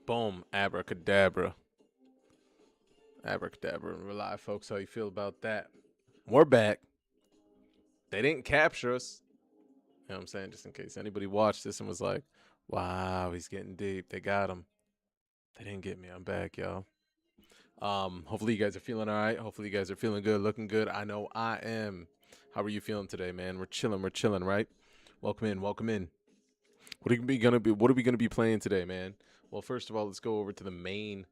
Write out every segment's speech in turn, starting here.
Boom. Abracadabra. Abracadabra. We're live, folks. How you feel about that? We're back. They didn't capture us. You know what I'm saying? Just in case anybody watched this and was like, wow, he's getting deep. They got him. They didn't get me. I'm back, y'all. Hopefully you guys are feeling all right. Hopefully you guys are feeling good, looking good. I know I am. How are you feeling today, man? We're chilling, right? Welcome in, welcome in. What are we gonna be playing today, man? Well, first of all, let's go over to the main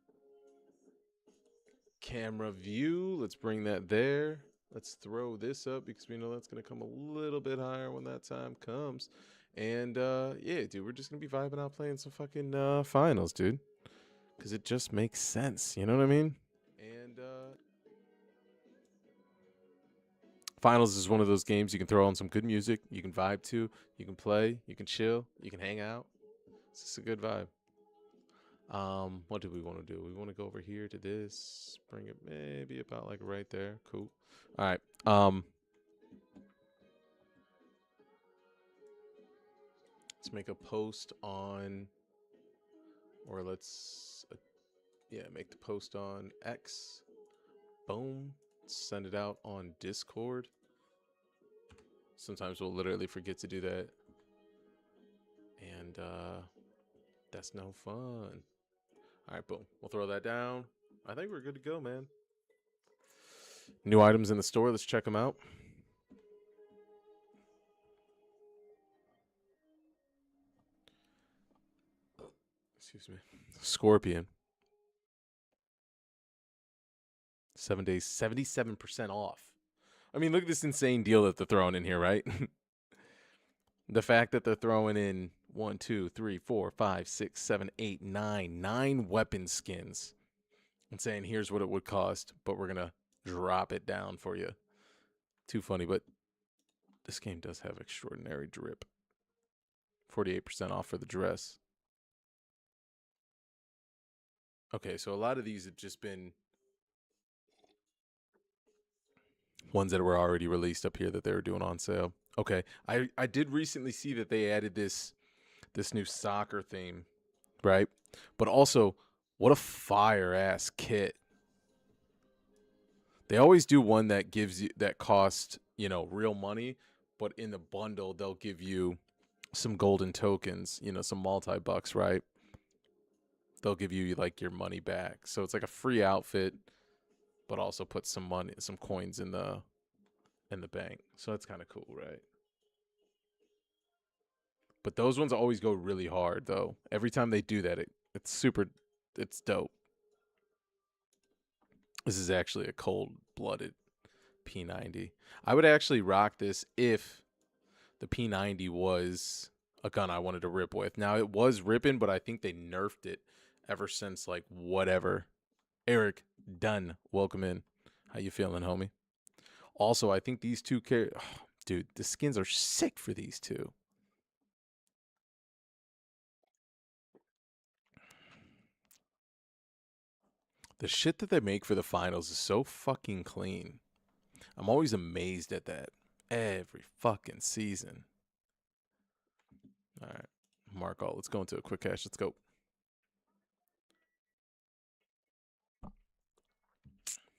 camera view. Let's bring that there. Let's throw this up because we know that's going to come a little bit higher when that time comes. And yeah, dude, we're just going to be vibing out playing some fucking finals, dude. Because it just makes sense. You know what I mean? And finals is one of those games you can throw on some good music. You can vibe to. You can play. You can chill. You can hang out. It's just a good vibe. What do we want to do? We want to go over here to this, bring it maybe about like right there. Cool. All right. Let's make a post on, or let's, yeah, make the post on X. Boom. Send it out on Discord. Sometimes we'll literally forget to do that. And that's no fun. All right, boom. We'll throw that down. I think we're good to go, man. New items in the store. Let's check them out. Excuse me. Scorpion. 7 days, 77% off. I mean, look at this insane deal that they're throwing in here, right? The fact that they're throwing in 1, 2, 3, 4, 5, 6, 7, 8, 9 weapon skins and saying, here's what it would cost, but we're going to drop it down for you. Too funny, but this game does have extraordinary drip. 48% off for the dress. Okay, so a lot of these have just been ones that were already released up here that they were doing on sale. Okay, I did recently see that they added this new soccer theme, right? But also, what a fire ass kit. They always do one that gives you that cost, real money, but in the bundle they'll give you some golden tokens, some multi-bucks, right? They'll give you like your money back. So it's like a free outfit, but also put some money, some coins in the bank. So that's kind of cool, right? But those ones always go really hard though. Every time they do that, it's super, it's dope. This is actually a cold-blooded P90. I would actually rock this if the P90 was a gun I wanted to rip with. Now it was ripping, but I think they nerfed it ever since like whatever. Eric Dunn, welcome in. How you feeling, homie? Also, I think these two dude, the skins are sick for these two. The shit that they make for the finals is so fucking clean. I'm always amazed at that. Every fucking season. All right. Mark all. Let's go into a quick cache. Let's go.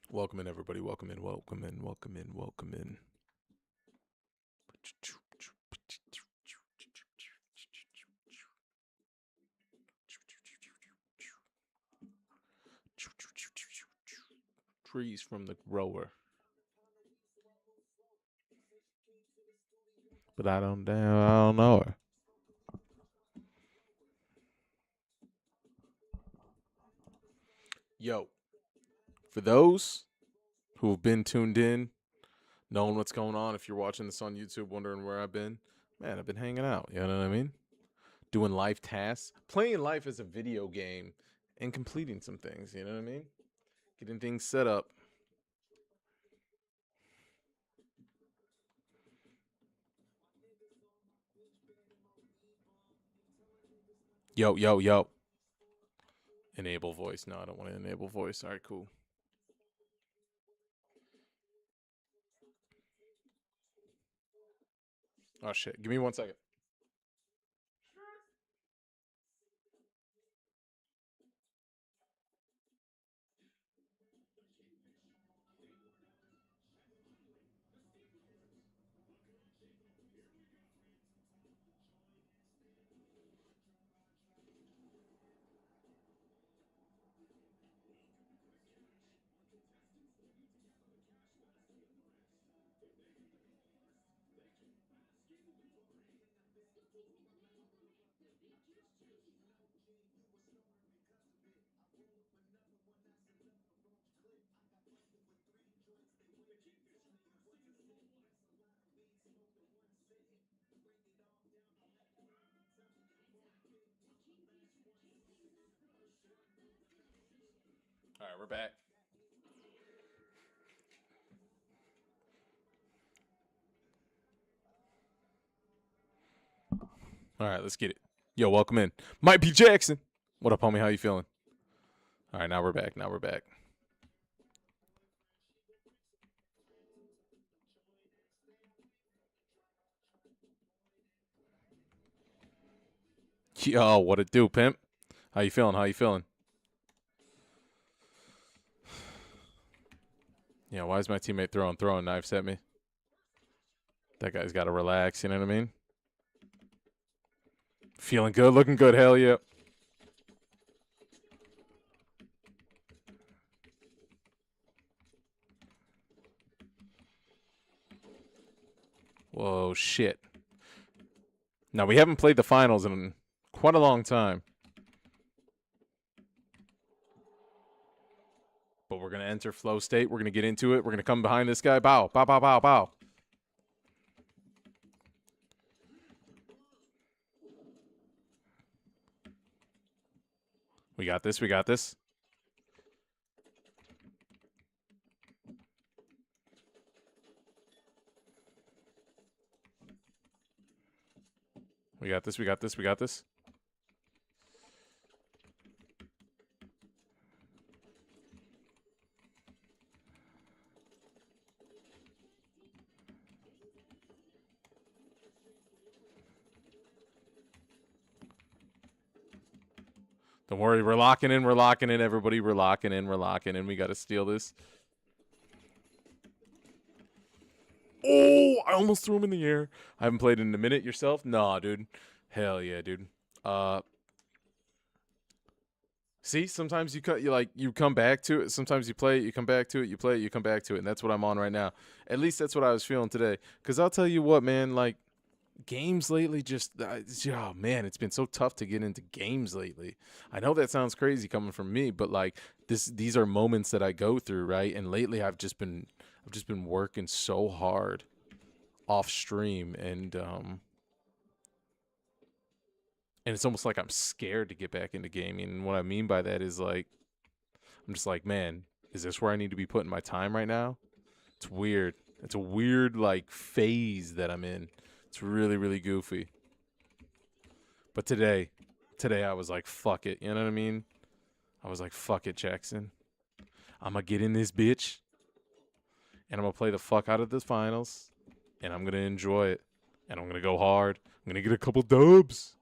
Welcome in, everybody. Welcome in. Welcome in. Welcome in. Welcome in. Trees from the grower. But I don't know her. Yo, for those who have been tuned in, knowing what's going on, if you're watching this on YouTube, wondering where I've been, man, I've been hanging out. You know what I mean? Doing life tasks, playing life as a video game, and completing some things. You know what I mean? Getting things set up. Yo, yo, yo. Enable voice. No, I don't want to enable voice. All right, cool. Oh, shit. Give me 1 second. All right, we're back. All right, let's get it. Yo, welcome in. Might be Jackson. What up, homie? How you feeling? All right, now we're back. Now we're back. Yo, what it do, pimp? How you feeling? How you feeling? Yeah, why is my teammate throwing knives at me? That guy's got to relax. You know what I mean? Feeling good, looking good. Hell yeah. Whoa, shit. Now, we haven't played the finals in quite a long time. But we're going to enter flow state. We're going to get into it. We're going to come behind this guy. Bow, bow, bow, bow, bow. We got this. We got this. We got this. We got this. We got this. Don't worry. We're locking in. We're locking in, everybody. We're locking in. We're locking in. We got to steal this. Oh, I almost threw him in the air. I haven't played in a minute. Yourself? Nah, dude. Hell yeah, dude. See, sometimes you come back to it. Sometimes you play it, you come back to it, you play it, you come back to it, and that's what I'm on right now. At least that's what I was feeling today. Because I'll tell you what, man, like games lately, oh man, it's been so tough to get into games lately. I know that sounds crazy coming from me, but like these are moments that I go through, right? And lately, I've just been working so hard off stream, and it's almost like I'm scared to get back into gaming. And what I mean by that is like, I'm just like, man, is this where I need to be putting my time right now? It's weird. It's a weird like phase that I'm in. It's really, really goofy. But today I was like, fuck it. You know what I mean? I was like, fuck it, Jackson. I'm going to get in this bitch and I'm going to play the fuck out of the finals and I'm going to enjoy it. And I'm going to go hard. I'm going to get a couple dubs.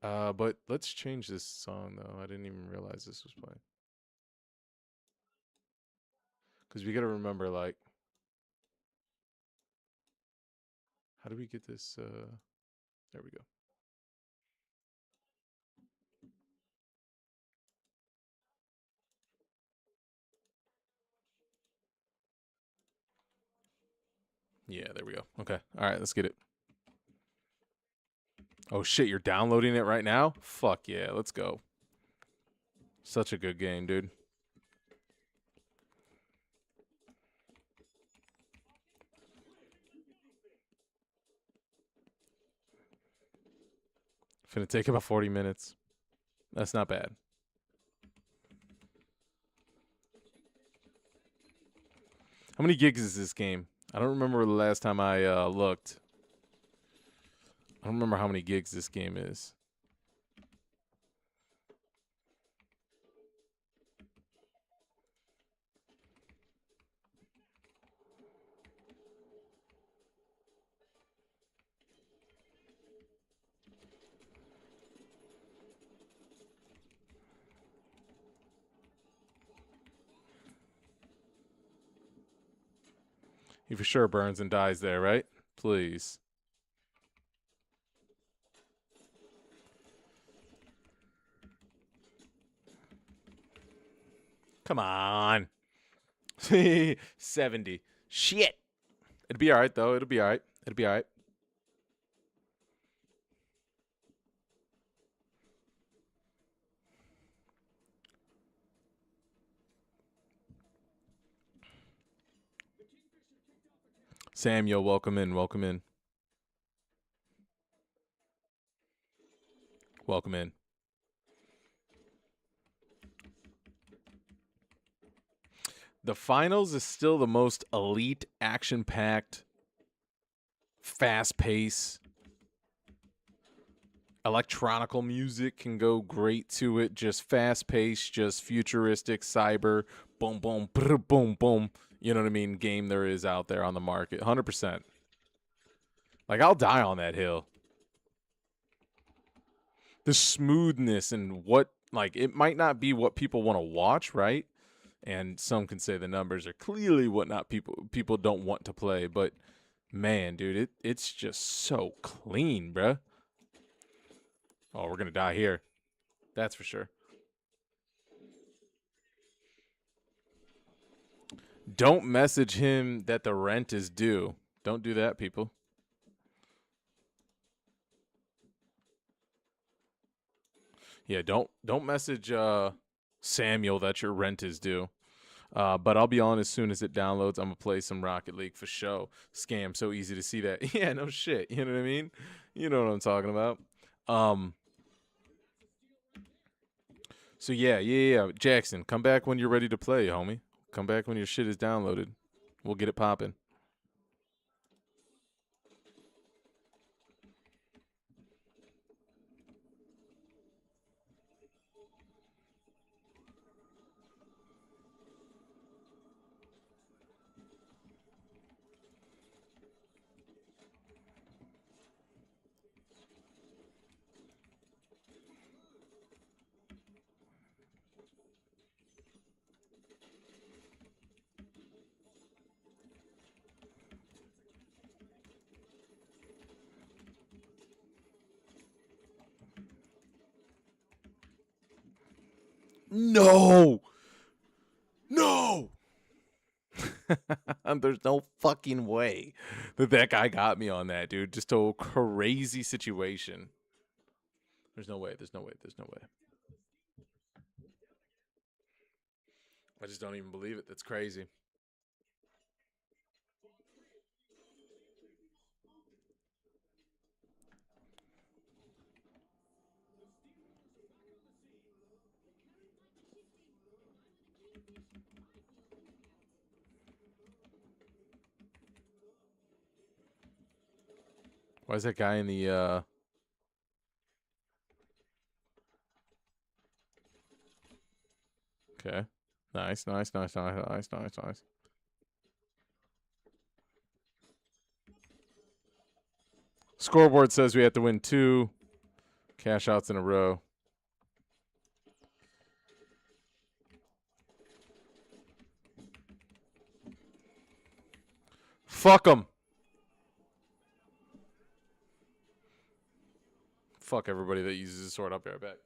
But let's change this song though. I didn't even realize this was playing. Because we got to remember, like, how do we get this? There we go. Yeah, there we go. Okay. All right, let's get it. Oh, shit, you're downloading it right now? Fuck yeah, let's go. Such a good game, dude. Finna take about 40 minutes. That's not bad. How many gigs is this game? I don't remember the last time I looked. I don't remember how many gigs this game is. He for sure burns and dies there, right? Please. Come on. 70. Shit. It'll be all right, though. It'll be all right. It'll be all right. Samuel, welcome in. Welcome in. Welcome in. The finals is still the most elite, action-packed, fast-paced. Electronical music can go great to it. Just fast-paced, just futuristic, cyber, boom, boom, brr, boom, boom. You know what I mean? Game there is out there on the market. 100%. Like, I'll die on that hill. The smoothness and what, like, it might not be what people want to watch, right? And some can say the numbers are clearly what not people don't want to play, but man, dude, it's just so clean, bruh. Oh, we're gonna die here. That's for sure. Don't message him that the rent is due. Don't do that, people. Yeah, don't message Samuel that your rent is due. But I'll be on as soon as it downloads. I'm gonna play some Rocket League for show. Scam, so easy to see that. Yeah, no shit. You know what I mean? You know what I'm talking about. Um. So yeah. Jackson, come back when you're ready to play, homie. Come back when your shit is downloaded. We'll get it popping. No. No. There's no fucking way that guy got me on that, dude. Just a crazy situation. There's no way. There's no way. There's no way. I just don't even believe it. That's crazy. Why is that guy in the Okay. Nice. Scoreboard says we have to win 2 cash outs in a row. Fuck them. Fuck everybody that uses a sword. I'll be right back.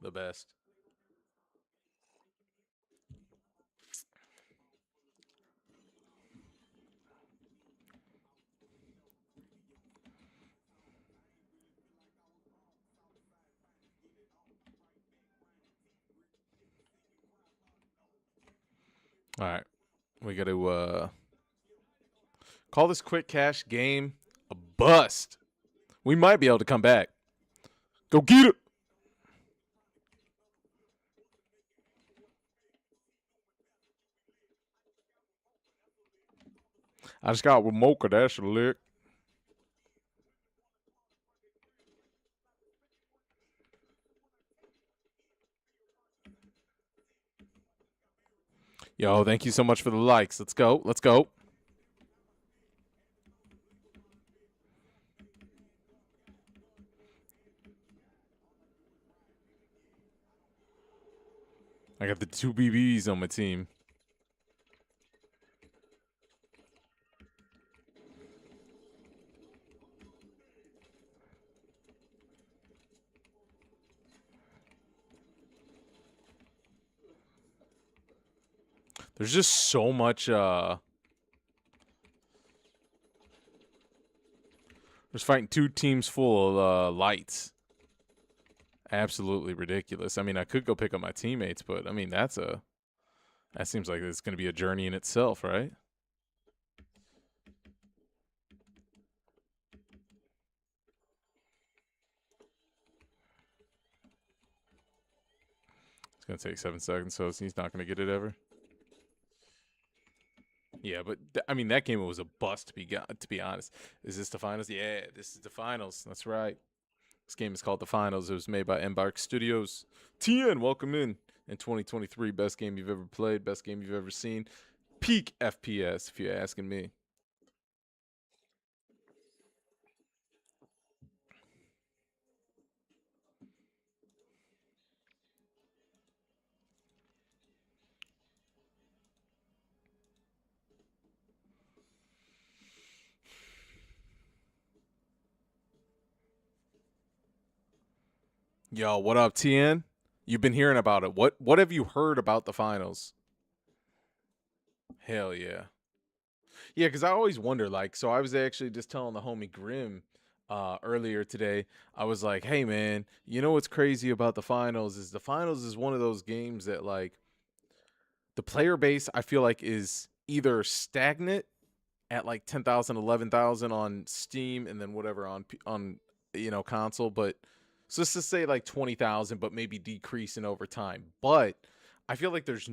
The best. All right. We got to call this quick cash game a bust. We might be able to come back. Go get it. I just got with Mocha. That's a lick. Yo, thank you so much for the likes. Let's go. Let's go. I got the 2 BBs on my team. There's just so much, there's fighting 2 teams full of, lights. Absolutely ridiculous. I mean, I could go pick up my teammates, but, I mean, that seems like it's going to be a journey in itself, right? It's going to take 7 seconds, so he's not going to get it ever. Yeah, but I mean that game was a bust to be honest. Is this the finals? Yeah, this is the finals. That's right. This game is called the Finals. It was made by Embark Studios. TN, welcome in 2023. Best game you've ever played. Best game you've ever seen. Peak FPS, if you're asking me. Yo, what up, TN? You've been hearing about it. What have you heard about the finals? Hell yeah. Yeah, because I always wonder, like, so I was actually just telling the homie Grim earlier today. I was like, hey man, you know what's crazy about the finals is the finals is one of those games that like the player base I feel like is either stagnant at like 10,000, 11,000 on Steam and then whatever on console, but so let's just say like 20,000 but maybe decreasing over time. But I feel like there's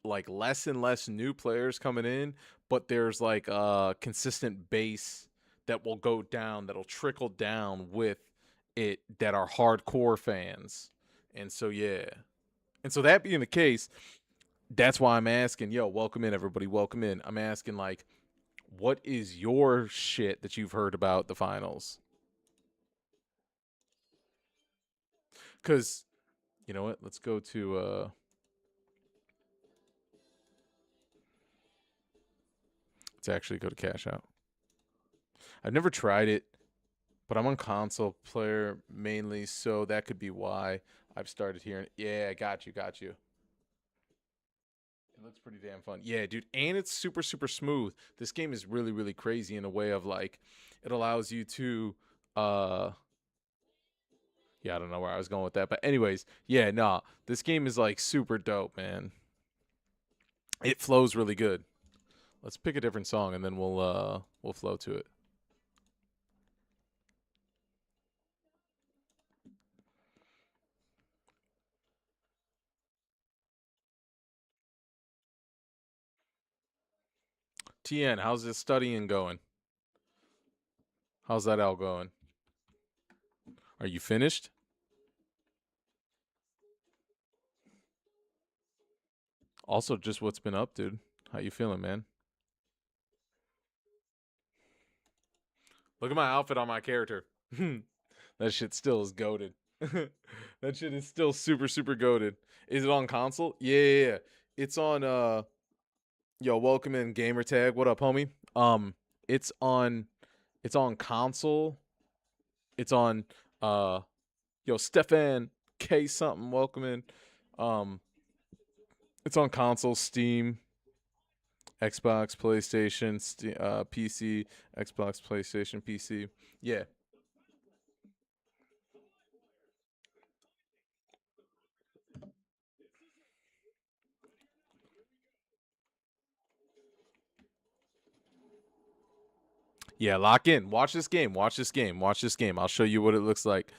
like less and less new players coming in, but there's like a consistent base that will go down, that'll trickle down with it that are hardcore fans. And so yeah. And so that being the case, that's why I'm asking, yo, welcome in everybody, welcome in. I'm asking like what is your shit that you've heard about the finals? Cuz you know what? Let's go to let's actually go to Cash Out. I've never tried it, but I'm on console player mainly, so that could be why I've started hearing. Yeah, got you, got you. It looks pretty damn fun. Yeah, dude, and it's super super smooth. This game is really really crazy in a way of like it allows you to yeah, I don't know where I was going with that, but anyways, yeah, nah, this game is like super dope, man. It flows really good. Let's pick a different song and then we'll flow to it. TN, how's this studying going? How's that all going? Are you finished? Also, just what's been up, dude? How you feeling, man? Look at my outfit on my character. That shit still is goaded. That shit is still super super goaded. Is it on console? Yeah, yeah, yeah. It's on yo, welcome in gamer tag. What up, homie? It's on console. It's on yo, Stefan K something, welcome in. Um it's on console, Steam, Xbox, PlayStation, PC, Xbox, PlayStation, PC. Yeah. Yeah, lock in. Watch this game. Watch this game. Watch this game. I'll show you what it looks like.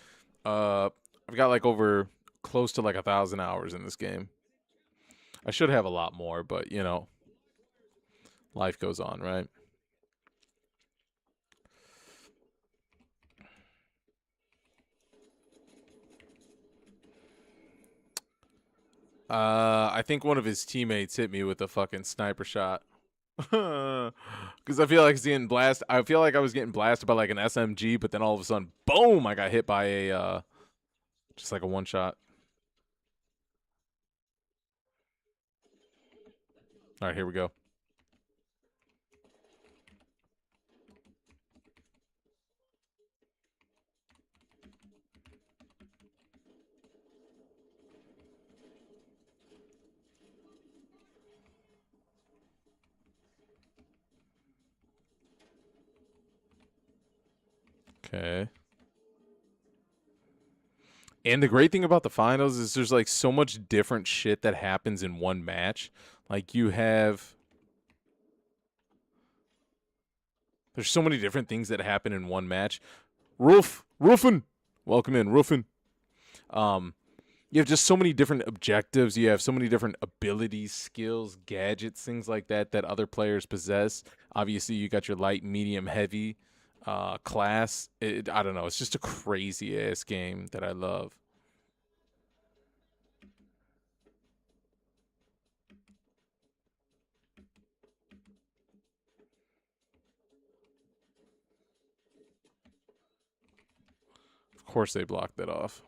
I've got like over close to like 1,000 hours in this game. I should have a lot more, but you know, life goes on, right? I think one of his teammates hit me with a fucking sniper shot. Because I feel like he's getting blasted. I feel like I was getting blasted by like an SMG, but then all of a sudden, boom! I got hit by a just like a one shot. All right, here we go. Okay. And the great thing about the finals is there's like so much different shit that happens in one match. Like you have there's so many different things that happen in one match. Ruffin. Welcome in, Ruffin. Um you have just so many different objectives. You have so many different abilities, skills, gadgets, things like that that other players possess. Obviously, you got your light, medium, heavy class. I don't know. It's just a crazy ass game that I love. Of course, they blocked that off.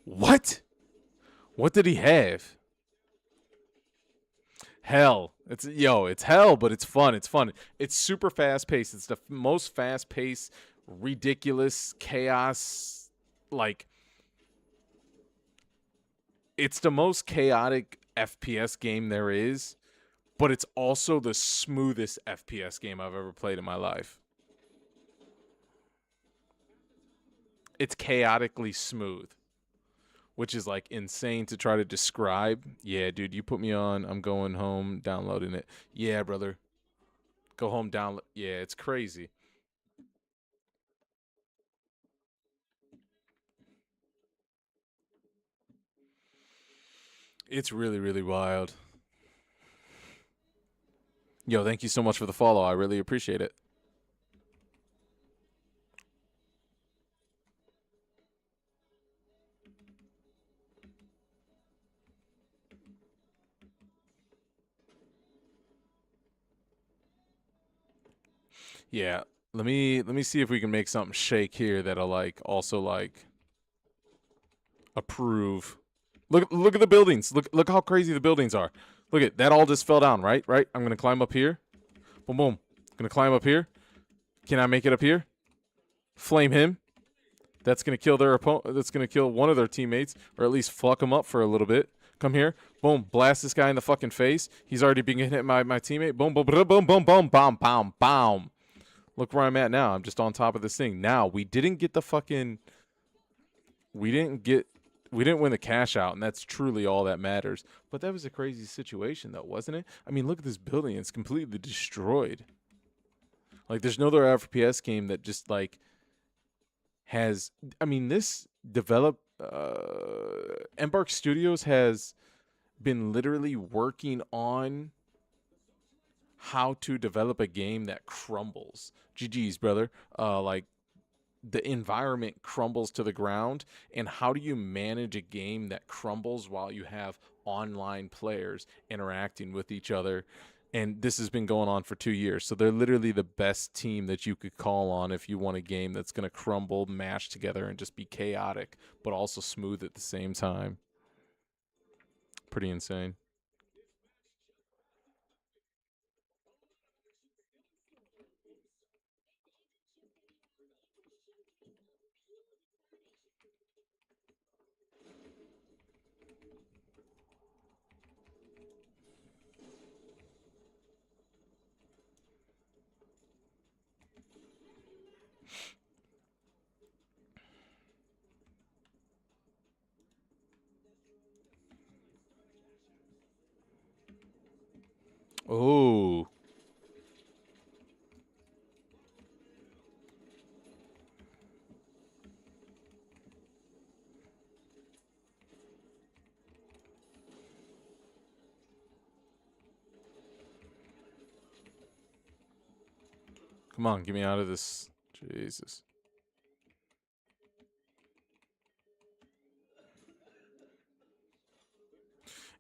What? What did he have? Hell. It's hell, but it's fun. It's fun. It's super fast paced. It's the most fast paced, ridiculous chaos. Like it's the most chaotic FPS game there is, but it's also the smoothest FPS game I've ever played in my life. It's chaotically smooth, which is like insane to try to describe. Yeah, dude, you put me on. I'm going home, downloading it. Yeah, brother. Go home, download. Yeah, it's crazy. It's really, really wild. Yo, thank you so much for the follow. I really appreciate it. Yeah, let me see if we can make something shake here that'll like also like approve. Look at the buildings. Look how crazy the buildings are. Look at that all just fell down, right? Right? I'm gonna climb up here. Boom boom. Gonna climb up here. Can I make it up here? Flame him. That's gonna kill their opponent. That's gonna kill one of their teammates, or at least fuck him up for a little bit. Come here. Boom. Blast this guy in the fucking face. He's already being hit by my teammate. Boom boom boom boom boom boom bam bam bam. Look where I'm at now. I'm just on top of this thing. Now we didn't get the fucking we didn't get we didn't win the cash out, and that's truly all that matters. But that was a crazy situation, though, wasn't it? I mean, look at this building; it's completely destroyed. Like, there's no other FPS game that just like has. I mean, this develop Embark Studios has been literally working on how to develop a game that crumbles. GG's, brother. Like the environment crumbles to the ground, and how do you manage a game that crumbles while you have online players interacting with each other? And this has been going on for 2 years, so they're literally the best team that you could call on if you want a game that's going to crumble, mash together, and just be chaotic but also smooth at the same time. Pretty insane. Oh, come on, get me out of this. Jesus.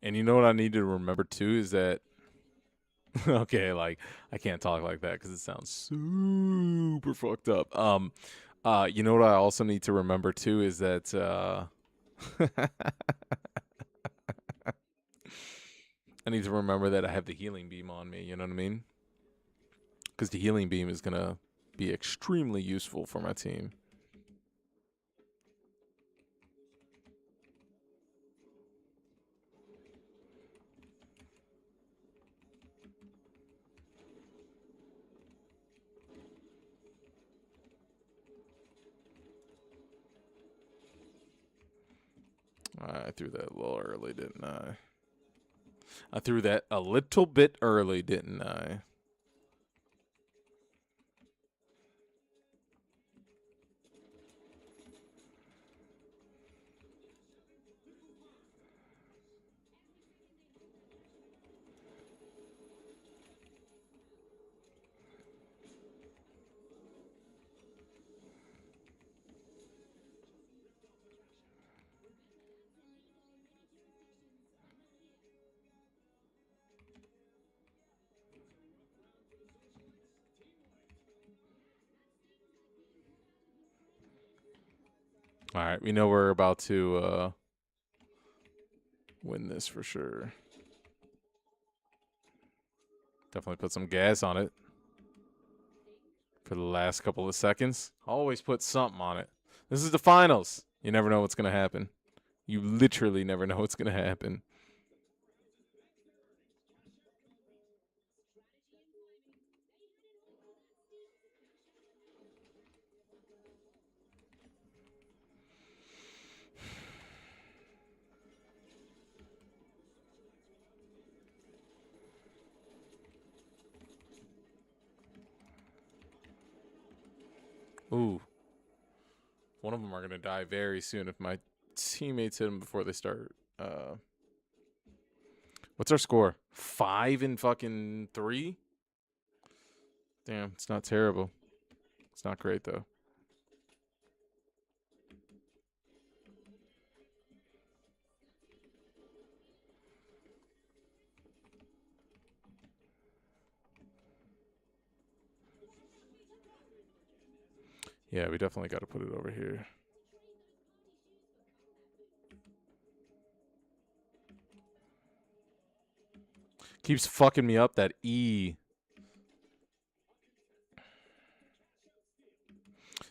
And you know what I need to remember too is that Okay, like I can't talk like that because it sounds super fucked up. You know what I also need to remember too is that I need to remember that I have the healing beam on me. You know what I mean? Because the healing beam is gonna be extremely useful for my team. I threw that a little early, didn't I? I threw that a little bit early, didn't I? All right, we know we're about to win this for sure. Definitely put some gas on it for the last couple of seconds. Always put something on it. This is the finals. You never know what's going to happen. You literally never know what's going to happen. Ooh. One of them are going to die very soon if my teammates hit them before they start. What's our score? 5 and fucking 3? Damn, it's not terrible. It's not great, though. Yeah, we definitely got to put it over here. Keeps fucking me up, that E.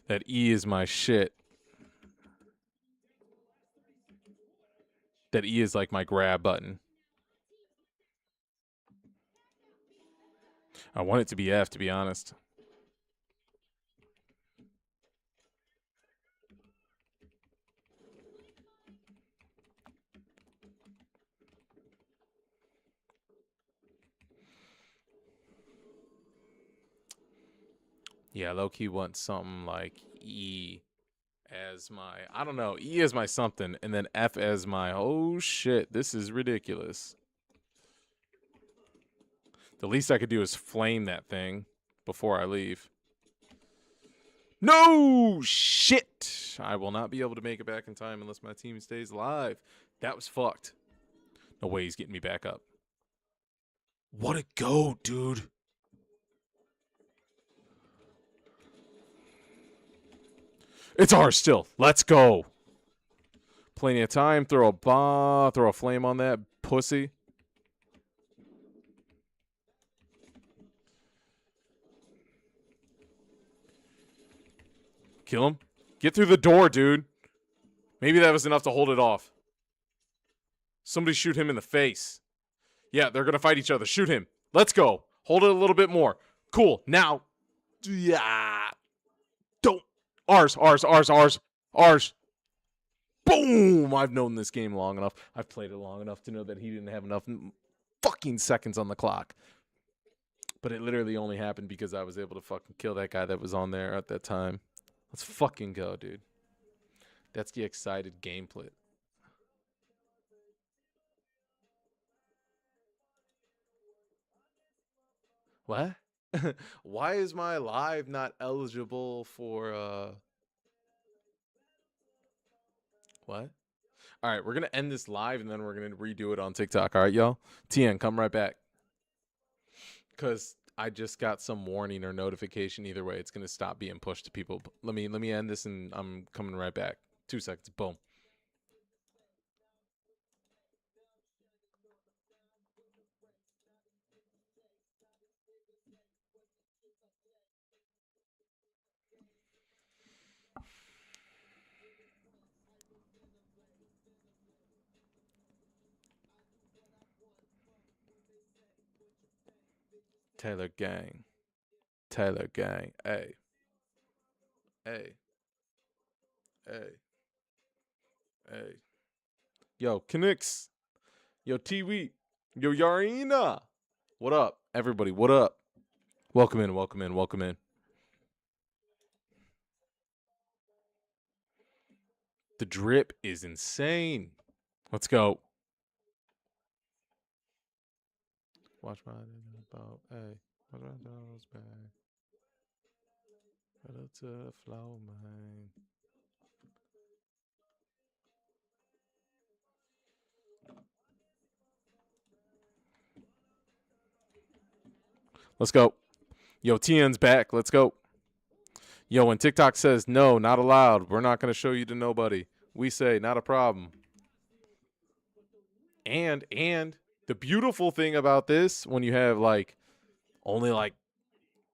That E is my shit. That E is like my grab button. I want it to be F, to be honest. Yeah, low key want something like E as my, I don't know, E as my something, and then F as my, oh shit, this is ridiculous. The least I could do is flame that thing before I leave. No shit! I will not be able to make it back in time unless my team stays alive. That was fucked. No way he's getting me back up. What a go, dude. It's ours still. Let's go. Plenty of time. Throw a bomb. Throw a flame on that pussy. Kill him. Get through the door, dude. Maybe that was enough to hold it off. Somebody shoot him in the face. Yeah, they're going to fight each other. Shoot him. Let's go. Hold it a little bit more. Cool. Now. Yeah. Don't. Ours. Boom! I've known this game long enough. I've played it long enough to know that he didn't have enough fucking seconds on the clock. But it literally only happened because I was able to fucking kill that guy that was on there at that time. Let's fucking go, dude. That's the excited gameplay. What? Why is my live not eligible for what? All right, we're going to end this live and then we're going to redo it on TikTok. All right, y'all? TN, come right back. because I just got some warning or notification. Either way, it's gonna stop being pushed to people. Let me end this, and I'm coming right back. 2 seconds. Boom. Taylor gang. Taylor gang. Hey. Hey. Hey. Hey. Yo, Knicks. Yo, T-Wheat. Yo, Yarina. What up, everybody? What up? Welcome in. Welcome in. Welcome in. The drip is insane. Let's go. Watch my about. Hey. Watch my nose back. Pedal to the flow, man. Let's go. Yo, TN's back. Let's go. Yo, when TikTok says no, not allowed, we're not going to show you to nobody. We say not a problem. And the beautiful thing about this, when you have like only like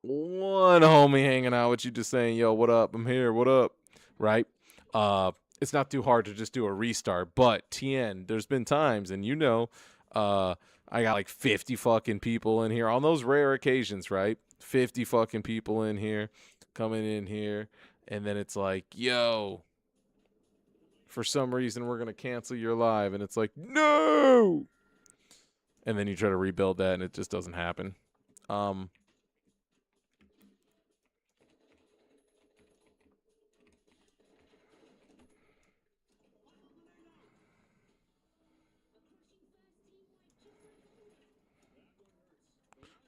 one homie hanging out with you, just saying, "Yo, what up? I'm here. What up?" Right? It's not too hard to just do a restart. But TN, there's been times, and I got like 50 fucking people in here on those rare occasions, right? 50 fucking people in here, coming in here, and then it's like, "Yo, for some reason we're gonna cancel your live," and it's like, "No!" And then you try to rebuild that, and it just doesn't happen. Um,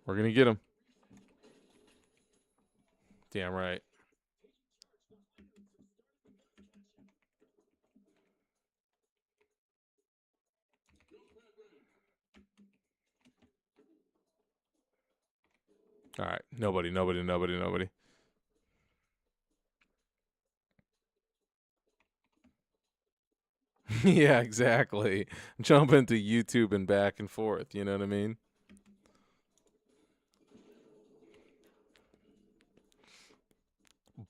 we're gonna get him. Damn right. All right. Nobody, nobody, nobody, nobody. Yeah, exactly. Jump into YouTube and back and forth. You know what I mean?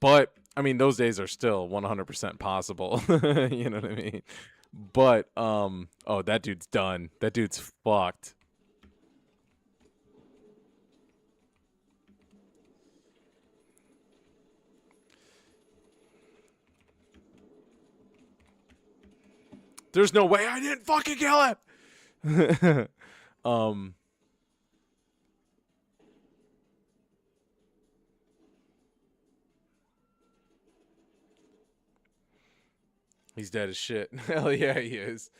But I mean, those days are still 100% possible. You know what I mean? But oh, that dude's done. That dude's fucked. There's no way I didn't fucking kill him. um, he's dead as shit. Hell yeah, he is.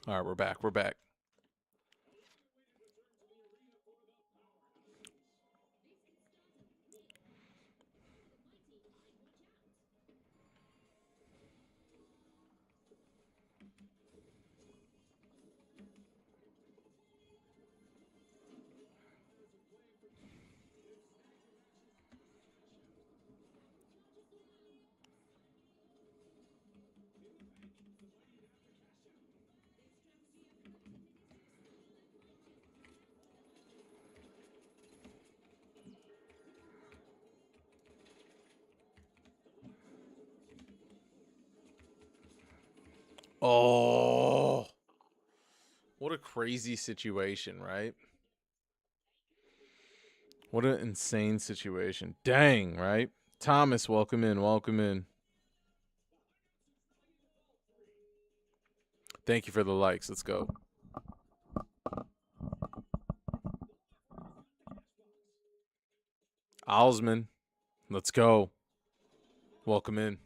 All right, we're back. We're back. Oh, what a crazy situation, right? What an insane situation. Dang, right? Thomas, welcome in. Welcome in. Thank you for the likes. Let's go. Owlsman, let's go. Welcome in.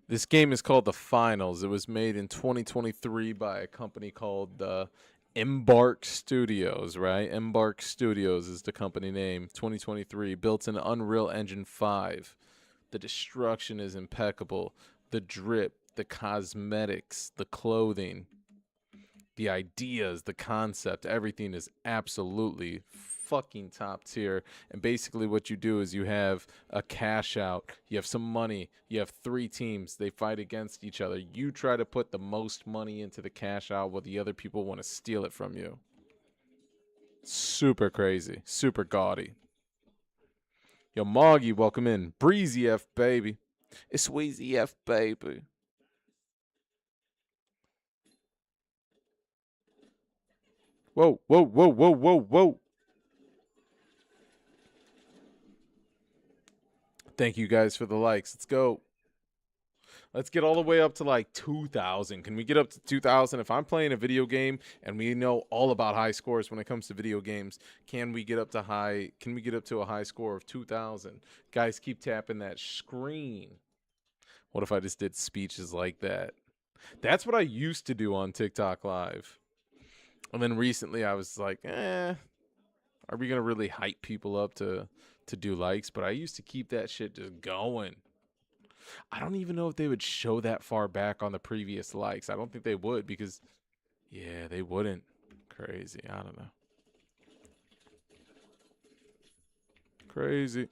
This game is called The Finals. It was made in 2023 by a company called Embark Studios, right? Embark Studios is the company name. 2023, built in Unreal Engine 5. The destruction is impeccable. The drip, the cosmetics, the clothing, the ideas, the concept, everything is absolutely fucking top tier. And basically, what you do is you have a cash out, you have some money, you have three teams, they fight against each other. You try to put the most money into the cash out while the other people want to steal it from you. Super crazy, super gaudy. Yo, Moggy, welcome in. Breezy F, baby. It's Wheezy F, baby. Whoa, whoa, whoa, whoa, whoa, whoa. Thank you guys for the likes. Let's go. Let's get all the way up to like 2,000. Can we get up to 2,000? If I'm playing a video game and we know all about high scores when it comes to video games, can we get up to high? Can we get up to a high score of 2,000? Guys, keep tapping that screen. What if I just did speeches like that? That's what I used to do on TikTok Live. And then recently I was like, are we gonna really hype people up to do likes? But I used to keep that shit just going. I don't even know if they would show that far back on the previous likes. I don't think they would because, yeah, they wouldn't. Crazy. I don't know. Crazy.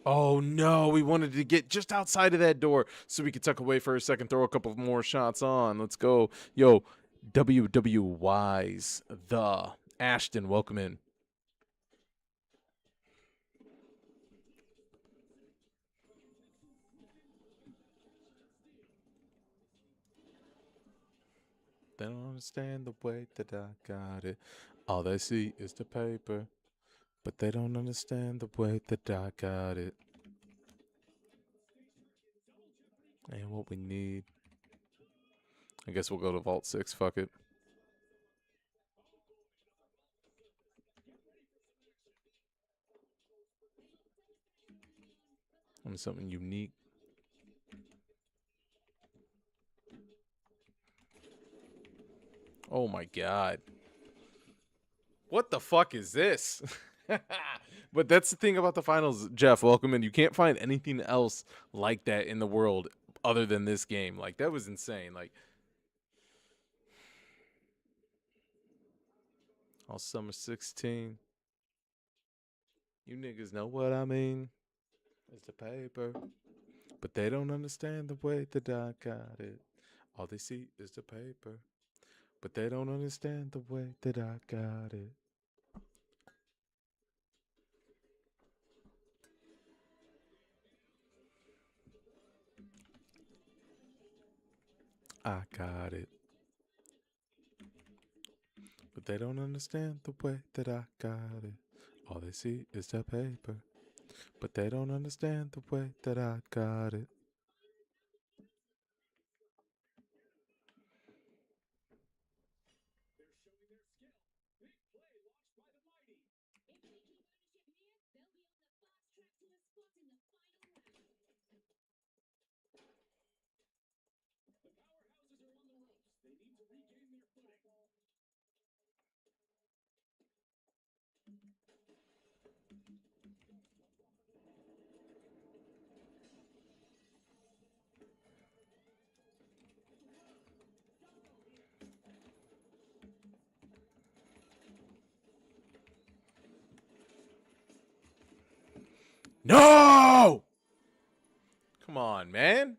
Oh no, we wanted to get just outside of that door so we could tuck away for a second, throw a couple more shots on. Let's go. Yo, WWY's the Ashton, welcome in. They don't understand the way that I got it. All they see is the paper, but they don't understand the way that I got it. And what we need. I guess we'll go to Vault 6. Fuck it. On something unique. Oh my god. What the fuck is this? But that's the thing about the finals, Jeff. Welcome in. You can't find anything else like that in the world other than this game. Like, that was insane. Like, all summer 16. You niggas know what I mean. It's the paper. But they don't understand the way that I got it. All they see is the paper. But they don't understand the way that I got it. I got it. But they don't understand the way that I got it. All they see is the paper. But they don't understand the way that I got it. No! Come on, man.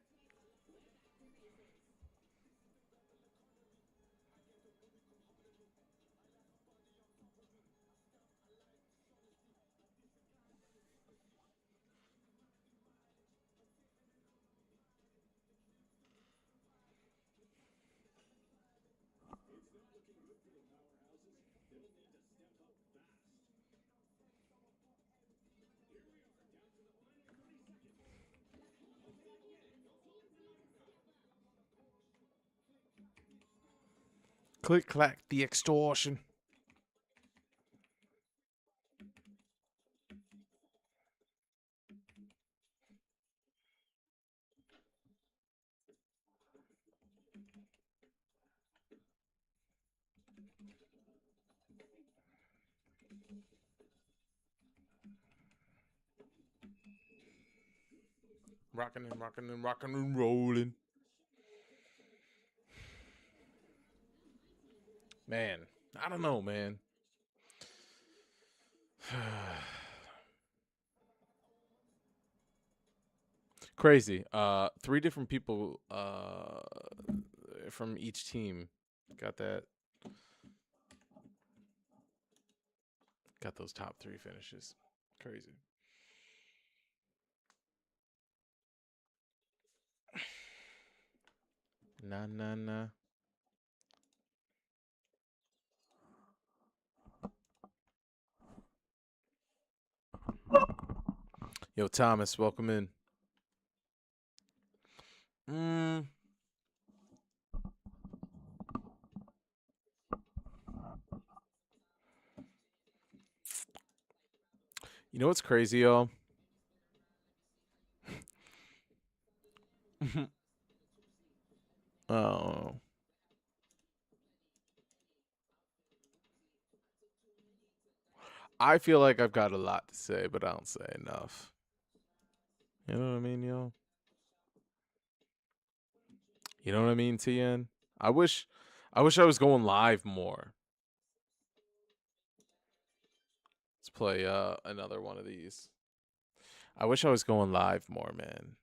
Click clack the extortion. Rocking and rocking and rocking and rolling. Man, I don't know, man. Crazy. Three different people from each team got that. Got those top three finishes. Crazy. Nah, nah, nah. Yo, Thomas, welcome in. Mm, you know what's crazy, y'all? Oh, I feel like I've got a lot to say, but I don't say enough. You know what I mean, yo? You know what I mean, TN? I wish, I wish I was going live more. Let's play another one of these. I wish I was going live more, man.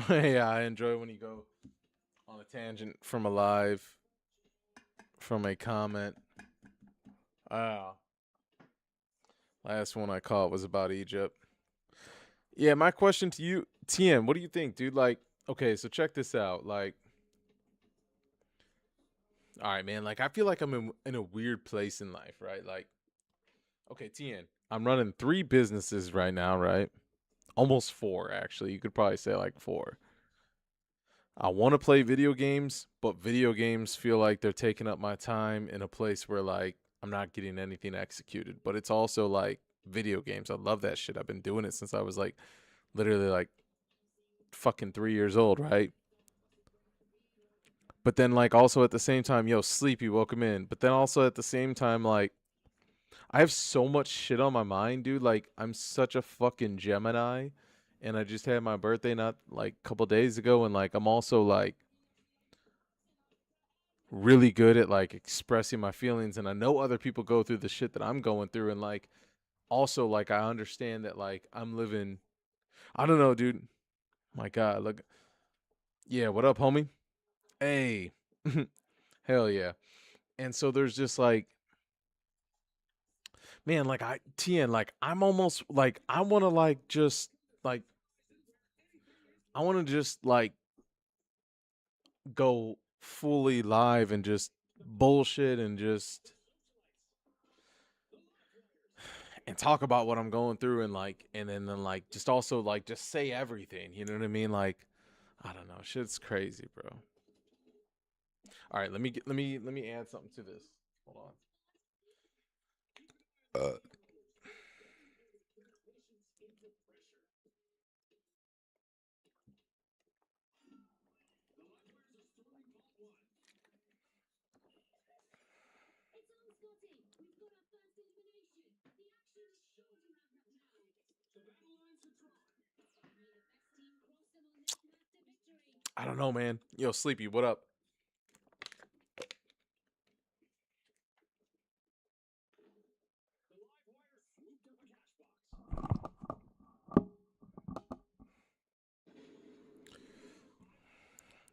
Yeah, I enjoy when you go on a tangent from a live, from a comment. Uh, Last one I caught was about Egypt. Yeah, my question to you, TM, what do you think, dude? Like, okay, so check this out. Like, all right, man. Like, I feel like I'm in a weird place in life, right? Like, okay, TN, I'm running 3 businesses right now, right? Almost 4, actually. You could probably say like 4. I want to play video games, but video games feel like they're taking up my time in a place where like I'm not getting anything executed. But it's also like video games. I love that shit. I've been doing it since I was like literally like fucking 3 years old, right? But then like also at the same time, yo, sleepy, welcome in. But then also at the same time, like I have so much shit on my mind, dude. Like I'm such a fucking Gemini, and I just had my birthday not like a couple days ago, and like I'm also like really good at like expressing my feelings, and I know other people go through the shit that I'm going through, and like also like I understand that like I'm living. I don't know, dude. My God, look. Yeah, what up, homie? Hey, hell yeah. And so there's just like, man, like TN, like I'm almost like I want to like just like I want to just like go fully live and just bullshit and just and talk about what I'm going through and like and then like just also like just say everything, you know what I mean? Like I don't know, shit's crazy, bro. All right, let me add something to this. Hold on. I don't know, man. Yo, Sleepy, what up?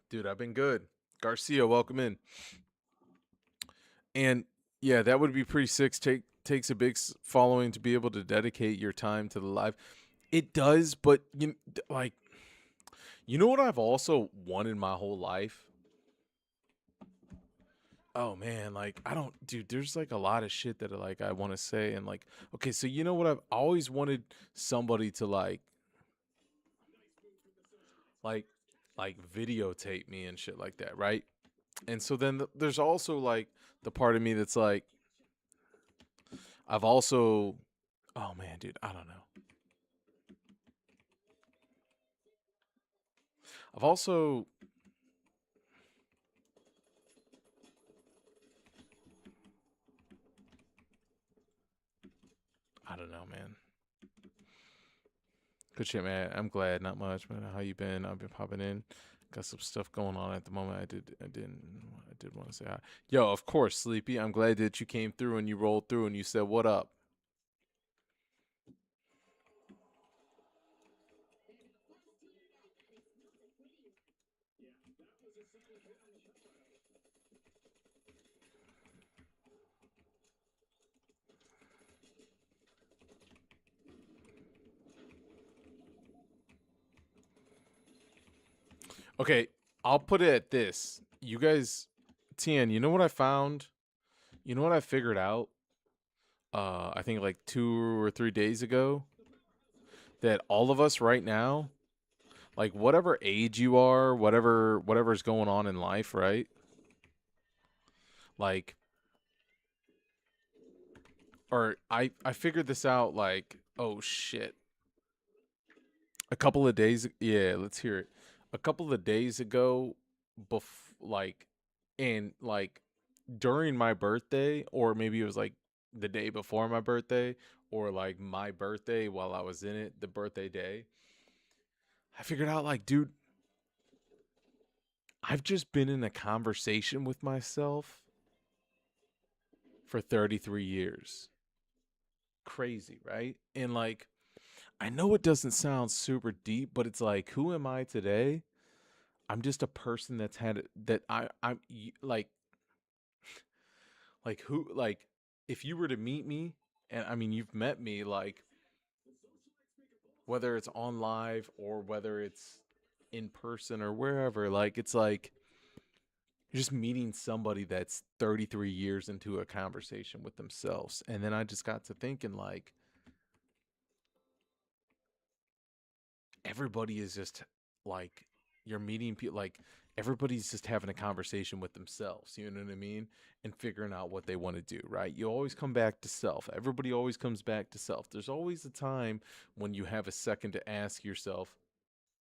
Dude, I've been good. Garcia, welcome in. And yeah, that would be pretty sick. Takes a big following to be able to dedicate your time to the live. It does, but like you know what I've also wanted my whole life? Oh man, like I don't dude, there's like a lot of shit that like I want to say and like okay, so you know what I've always wanted somebody to like like videotape me and shit like that, right? And so then there's also like the part of me that's like I've also oh man, dude, I don't know. I've also I don't know, man. Good shit, man. I'm glad. Not much, man. How you been? I've been popping in. Got some stuff going on at the moment. I did want to say hi. Yo, of course, Sleepy. I'm glad that you came through and you rolled through and you said what up. Okay, I'll put it at this. You guys, Tien, you know what I found? You know what I figured out? I think like 2 or 3 days ago that all of us right now, like whatever age you are, whatever's going on in life, right? Like or I figured this out like oh shit a couple of days yeah let's hear it a couple of days ago like and like during my birthday or maybe it was like the day before my birthday or like my birthday while I was in it the birthday day I figured out like dude I've just been in a conversation with myself for 33 years crazy right and like I know it doesn't sound super deep, but it's like, who am I today? I'm just a person that's had that like who like if you were to meet me and I mean you've met me like whether it's on live or whether it's in person or wherever like it's like you're just meeting somebody that's 33 years into a conversation with themselves and then I just got to thinking like everybody is just like you're meeting people like everybody's just having a conversation with themselves you know what I mean and figuring out what they want to do right you always come back to self everybody always comes back to self there's always a time when you have a second to ask yourself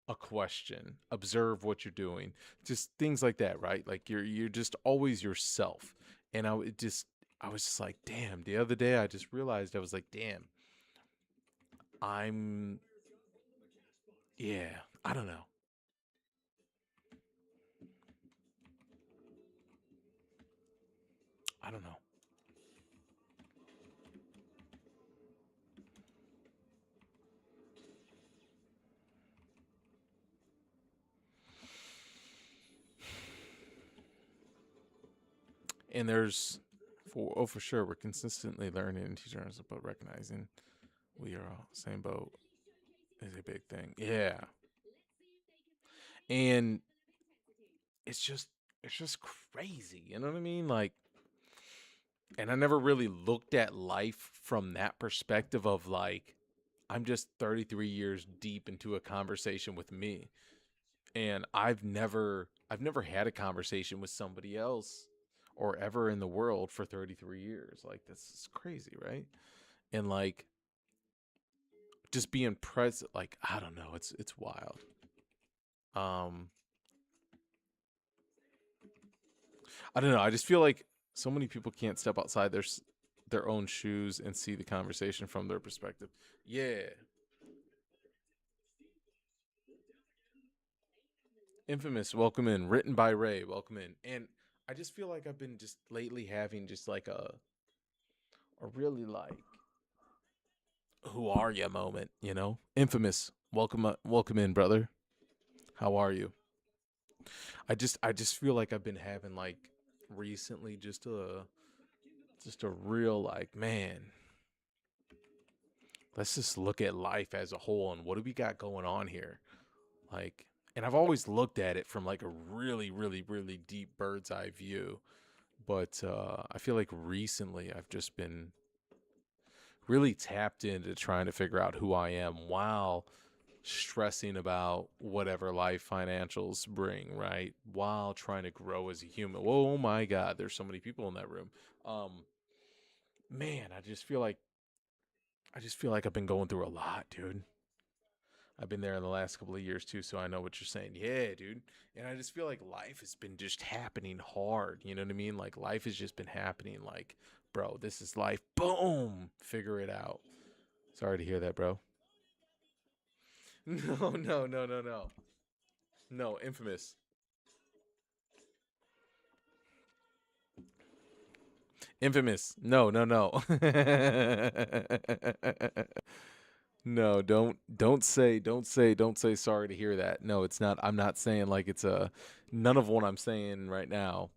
a question observe what you're doing just things like that right like you're just always yourself and I was just like damn the other day I just realized I was like damn I'm yeah I don't know I don't know And there's for sure we're consistently learning and teaching ourselves, but recognizing we are all same boat is a big thing. Yeah. And it's just it's just crazy. You know what I mean? Like, and I never really looked at life from that perspective of like, I'm just 33 years deep into a conversation with me. And I've never had a conversation with somebody else or ever in the world for 33 years. Like, that's crazy, right? And like, just being present, like, I don't know, it's wild. Um I don't know. I just feel like so many people can't step outside their own shoes and see the conversation from their perspective. Yeah. Infamous, welcome in. Written by Ray, welcome in. And I just feel like I've been just lately having just like a really like who are you moment, you know? Infamous, welcome in, brother. How are you? I just feel like I've been having like recently just a real like, man, let's just look at life as a whole and what do we got going on here? Like, and I've always looked at it from like a really, really, really deep bird's eye view. But I feel like recently I've just been really tapped into trying to figure out who I am while stressing about whatever life financials bring, right? While trying to grow as a human. Whoa, oh my God, there's so many people in that room. Um, man, I just feel like I've been going through a lot, dude. I've been there in the last couple of years too, so I know what you're saying. Yeah, dude. And I just feel like life has been just happening hard. You know what I mean? Like life has just been happening. Like, bro, this is life. Boom. Figure it out. Sorry to hear that, bro. No, no, no, no, no. No, infamous. Infamous. No, no, no. No, don't say sorry to hear that. No, it's not. I'm not saying like it's a none of what I'm saying right now.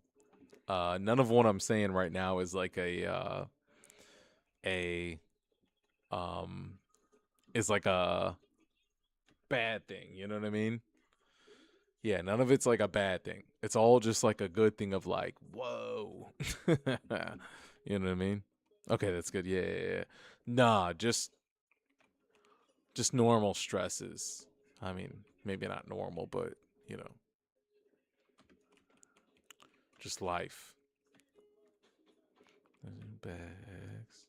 None of what I'm saying right now is like a um is like a bad thing, you know what I mean? Yeah, none of it's like a bad thing. It's all just like a good thing of like, whoa. You know what I mean? Okay, that's good. Yeah, yeah, yeah. Nah, just normal stresses. I mean, maybe not normal, but you know, just life. Bags.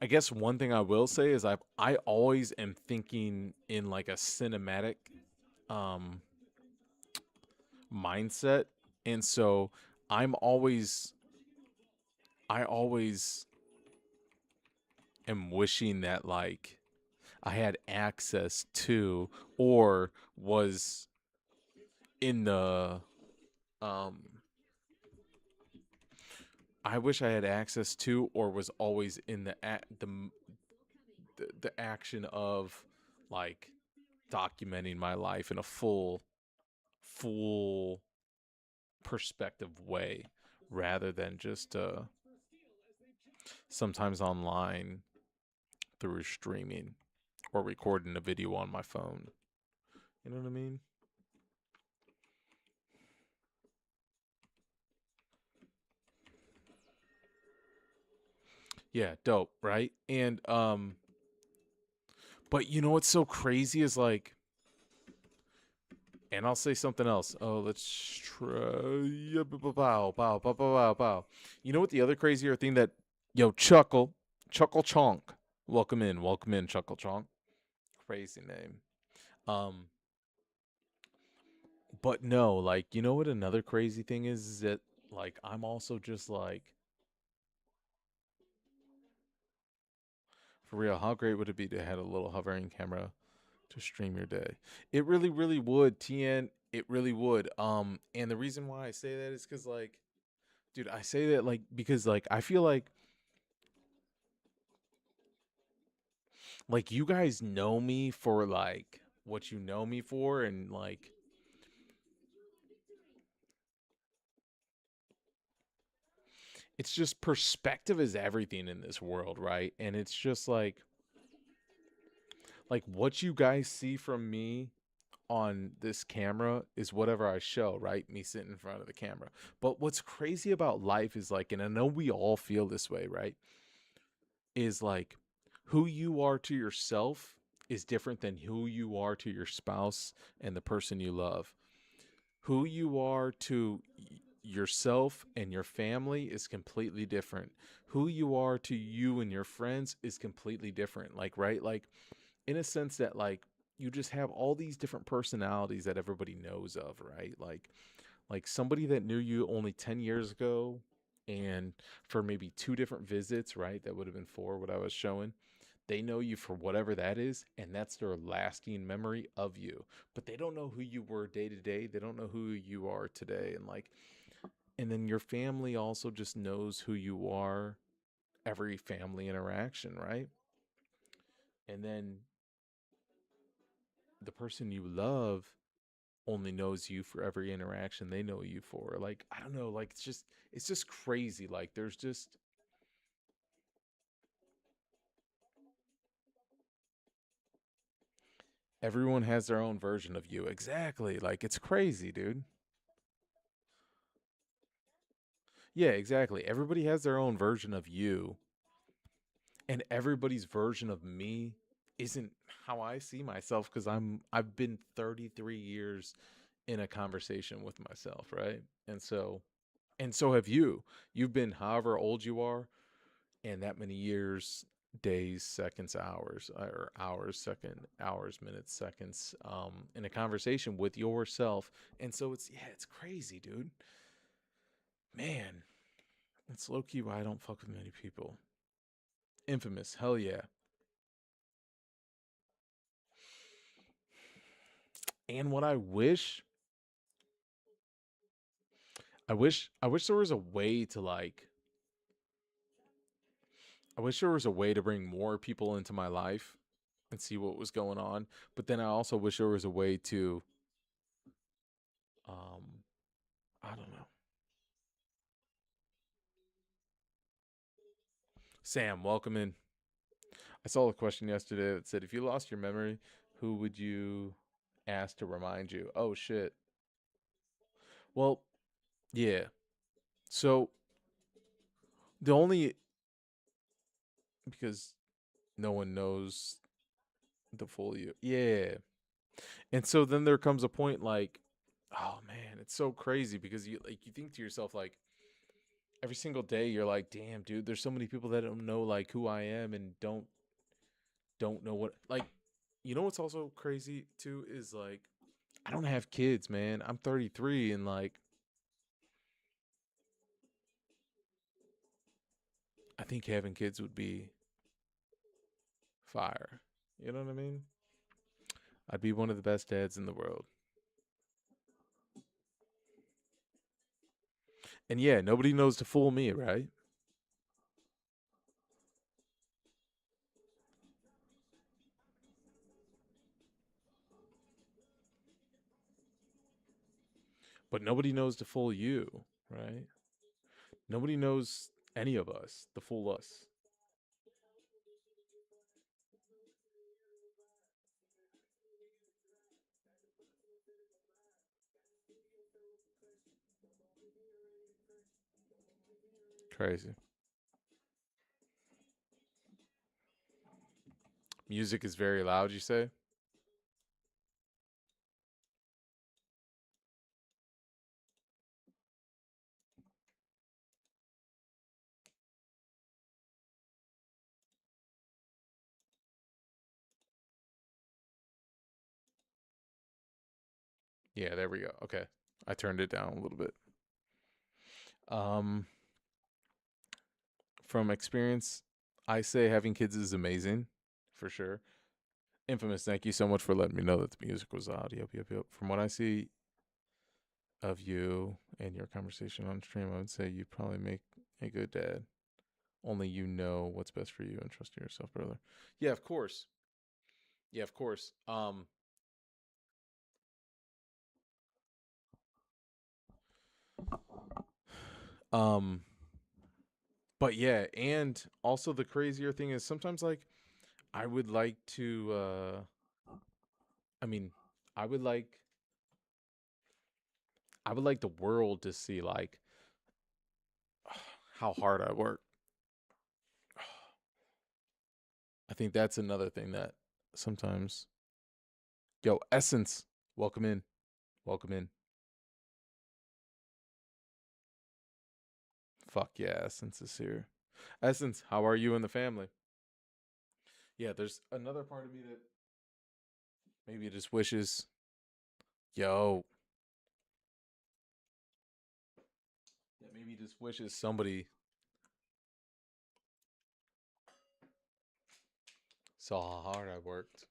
I guess one thing I will say is I always am thinking in like a cinematic um mindset, and so I'm always I always am wishing that like I had access to or was in the um I wish I had access to or was always in the action of like documenting my life in a full perspective way rather than just sometimes online through streaming or recording a video on my phone. You know what I mean? Yeah, dope, right? And but you know what's so crazy is like, and I'll say something else. Oh, let's try. Yeah, bow, bow, bow, bow, bow, bow. You know what the other crazier thing that, yo, Chuckle Chonk. Welcome in, Chuckle Chonk. Crazy name. Um, but no, like, you know what another crazy thing is that, like, I'm also just like, for real, how great would it be to have a little hovering camera to stream your day? It really, really would, TN. It really would. And the reason why I say that is because, like, dude, I say that like because like I feel like you guys know me for like what you know me for, and like it's just perspective is everything in this world, right? And it's just like what you guys see from me on this camera is whatever I show, right? Me sitting in front of the camera. But what's crazy about life is like, and I know we all feel this way, right? Is like who you are to yourself is different than who you are to your spouse and the person you love. Who you are to yourself and your family is completely different. Who you are to you and your friends is completely different. Like, right? Like, in a sense that, like, you just have all these different personalities that everybody knows of, right? Like somebody that knew you only 10 years ago and for maybe two different visits, right? That would have been four, what I was showing. They know you for whatever that is, and that's their lasting memory of you. But they don't know who you were day to day. They don't know who you are today. And like, and then your family also just knows who you are every family interaction, right? And then the person you love only knows you for every interaction they know you for. Like, I don't know, like it's just crazy. Like there's just everyone has their own version of you. Exactly. Like it's crazy, dude. Yeah, exactly. Everybody has their own version of you, and everybody's version of me isn't how I see myself because I've been 33 years in a conversation with myself, right? And so have you. You've been however old you are and that many years, days, seconds, hours, or hours, second, hours, minutes, seconds, in a conversation with yourself. And so it's, yeah, it's crazy, dude. Man, it's low key why I don't fuck with many people. Infamous, hell yeah. And what I wish there was a way to like, I wish there was a way to bring more people into my life and see what was going on. But then I also wish there was a way to, um, I don't know. Sam, welcome in. I saw a question yesterday that said, if you lost your memory, who would you ask to remind you? Oh, shit. Well, yeah. So the only, because no one knows the full you. Yeah. And so then there comes a point like, oh man, it's so crazy because you think to yourself like every single day you're like, damn, dude, there's so many people that don't know like who I am and don't know what like you know what's also crazy too is like I don't have kids, man. I'm 33 and like I think having kids would be fire. You know what I mean? I'd be one of the best dads in the world. And yeah, nobody knows to fool me, right? But nobody knows to fool you, right? Nobody knows any of us to fool us. Crazy. Music is very loud, you say? Yeah, there we go. Okay. I turned it down a little bit. Um from experience, I say having kids is amazing for sure. Infamous, thank you so much for letting me know that the music was loud. Yep, yep, yep. From what I see of you and your conversation on stream, I would say you probably make a good dad. Only you know what's best for you and trust in yourself, brother. Yeah, of course. Yeah, of course. Um But yeah, and also the crazier thing is sometimes like I would like to I mean, I would like I would like the world to see like how hard I work. I think that's another thing that sometimes yo, Essence, welcome in. Welcome in. Fuck yeah, Essence is here. Essence, how are you and the family? Yeah, there's another part of me that maybe just wishes, yo, that maybe just wishes somebody saw how hard I worked.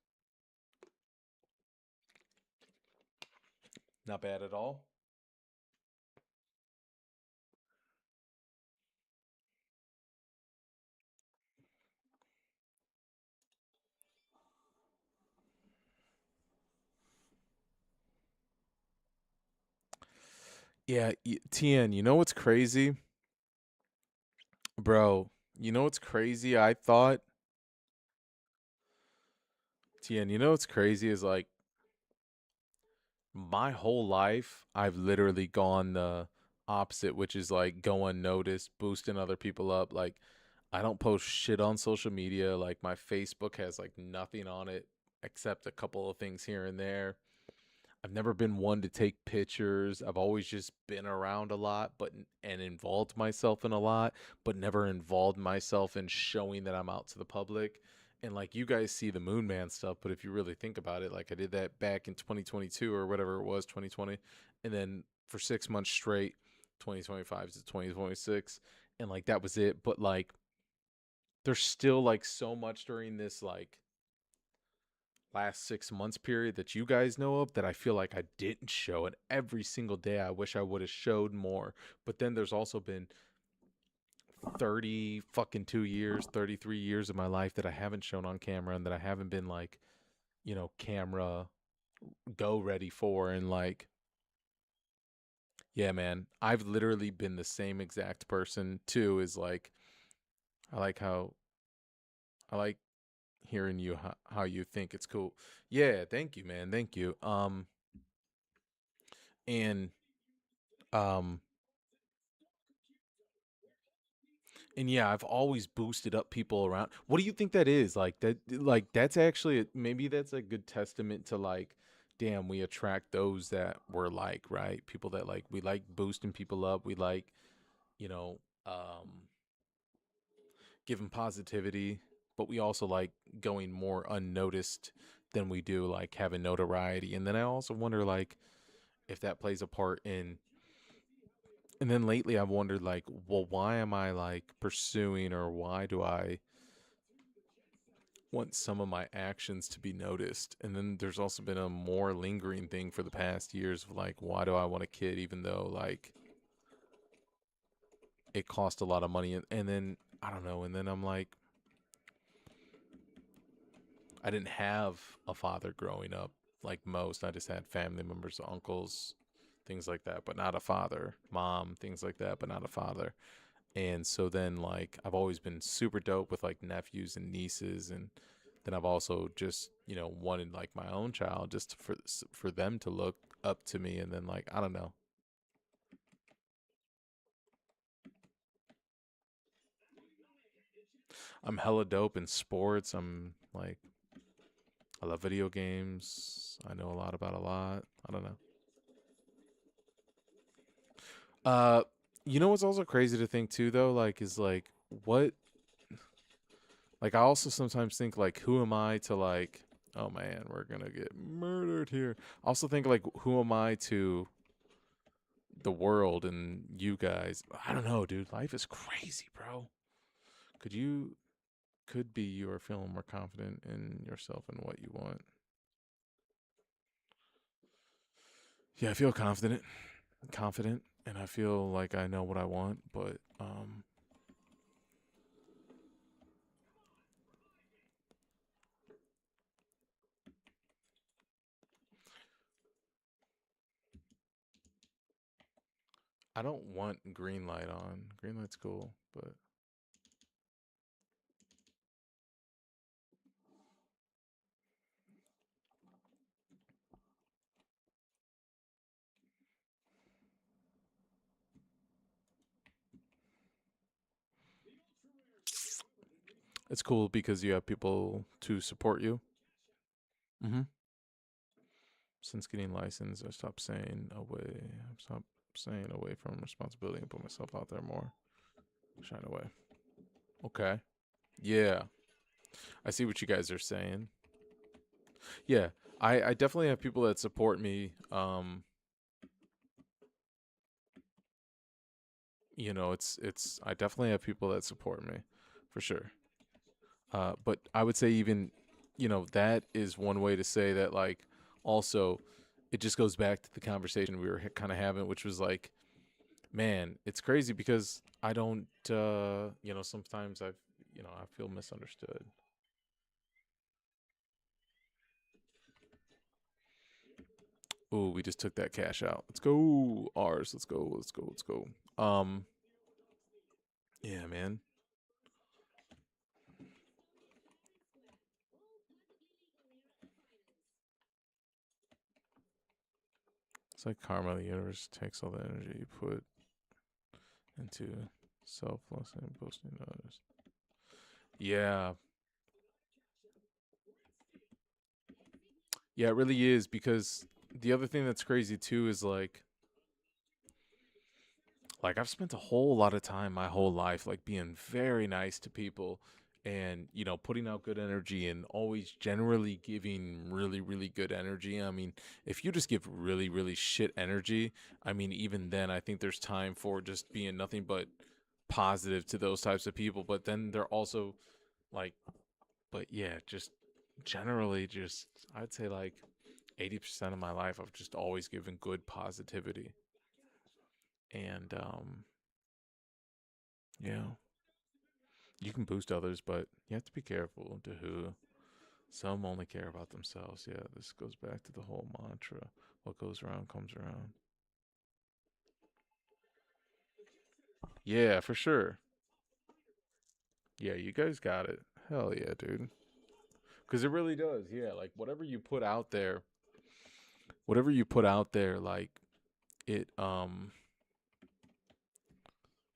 Not bad at all. Yeah, TN, you know what's crazy? Bro, you know what's crazy? I thought, TN, you know what's crazy is like my whole life, I've literally gone the opposite, which is like go unnoticed, boosting other people up. Like, I don't post shit on social media. Like, my Facebook has like nothing on it except a couple of things here and there. I've never been one to take pictures. I've always just been around a lot, but and involved myself in a lot, but never involved myself in showing that I'm out to the public. And like you guys see the Moon Man stuff, but if you really think about it, like I did that back in 2022 or whatever it was, 2020, and then for 6 months straight, 2025 to 2026, and like that was it. But like there's still like so much during this like last 6 months period that you guys know of that I feel like I didn't show. And every single day I wish I would have showed more. But then there's also been 30 fucking 2 years, 33 years of my life that I haven't shown on camera and that I haven't been like, camera go ready for. And like, yeah, man, I've literally been the same exact person too. Is like, I like how, I like hearing you, how you think it's cool. Yeah, thank you, man. Thank you. And, um, And yeah, I've always boosted up people around. What do you think that is? Like that that's actually maybe that's a good testament to like damn, we attract those that we're like, right? People that like we like boosting people up. We like, you know, um giving positivity, but we also like going more unnoticed than we do like having notoriety. And then I also wonder like if that plays a part in and then lately I've wondered like, well, why am I like pursuing or why do I want some of my actions to be noticed. And then there's also been a more lingering thing for the past years of like, why do I want a kid even though like it cost a lot of money? And then I don't know. And then I'm like, I didn't have a father growing up like most. I just had family members, uncles, things like that, but not a father, mom, things like that, but not a father. And so then like I've always been super dope with like nephews and nieces, and then I've also just wanted like my own child just for them to look up to me. And then like I don't know, I'm hella dope in sports. I'm like I love video games. I know a lot about a lot. I don't know. uh you know what's also crazy to think too though, like is like what like I also sometimes think like who am I to like, oh man, we're gonna get murdered here. I also think like who am I to the world and you guys. I don't know, dude. Life is crazy, bro. Could you could be you are feeling more confident in yourself and what you want. Yeah, I feel confident, and I feel like I know what I want, but I don't want green light on. Green light's cool, but It's cool because you have people to support you. Mm-hmm. Since getting licensed, I've stopped saying away from responsibility and put myself out there more. Shine away. Okay. Yeah. I see what you guys are saying. Yeah. I definitely have people that support me. It's I definitely have people that support me for sure. But I would say even, that is one way to say that, like, also it just goes back to the conversation we were kind of having, which was like, man, it's crazy because I don't, sometimes I feel misunderstood. Ooh, we just took that cash out. Let's go. Ours. Let's go. Let's go. Let's go. Um, yeah, man. It's like karma. The universe takes all the energy you put into selfless and boasting to others. Yeah. Yeah, it really is because the other thing that's crazy too is like I've spent a whole lot of time my whole life like being very nice to people and putting out good energy and always generally giving really really good energy. I mean, if you just give really really shit energy, I mean, even then I think there's time for just being nothing but positive to those types of people, but then they're also like, but yeah, just generally just I'd say like 80% of my life I've just always given good positivity. And yeah, you can boost others, but you have to be careful to who. Some only care about themselves. Yeah, this goes back to the whole mantra. What goes around comes around. Yeah, for sure. Yeah, you guys got it. Hell yeah, dude. Because it really does. Yeah, like whatever you put out there, like it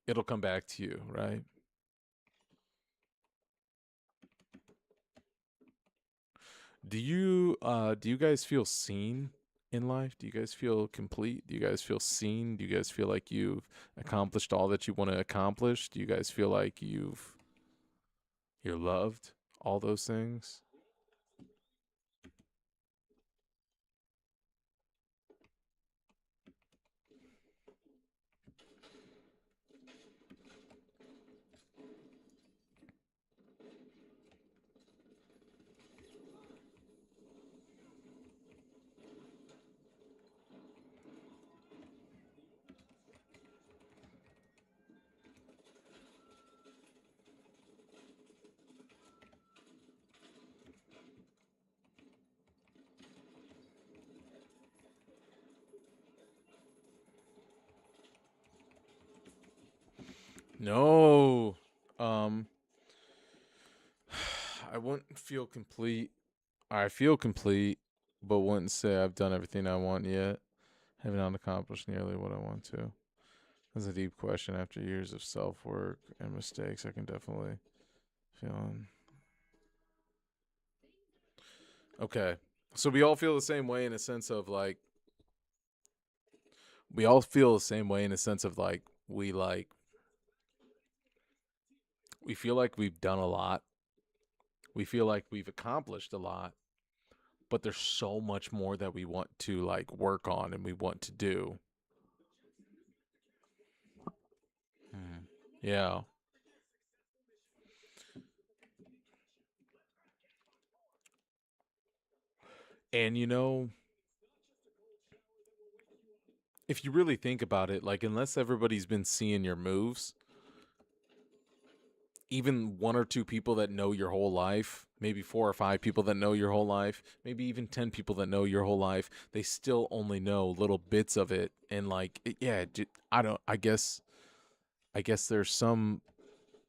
it'll come back to you, right? Do you guys feel seen in life? Do you guys feel complete? Do you guys feel seen? Do you guys feel like you've accomplished all that you want to accomplish? Do you guys feel like you're loved? All those things? No. Um I wouldn't feel complete. I feel complete, but wouldn't say I've done everything I want yet. Have not accomplished nearly what I want to. That's a deep question after years of self work and mistakes. I can definitely feel. Okay. So we all feel the same way in a sense of like we all feel the same way in a sense of we feel like we've done a lot. We feel like we've accomplished a lot, but there's so much more that we want to like work on and we want to do. Hmm. Yeah. And if you really think about it, like unless everybody's been seeing your moves, even one or two people that know your whole life, maybe four or five people that know your whole life, maybe even 10 people that know your whole life, they still only know little bits of it. And like, yeah, I don't, I guess there's some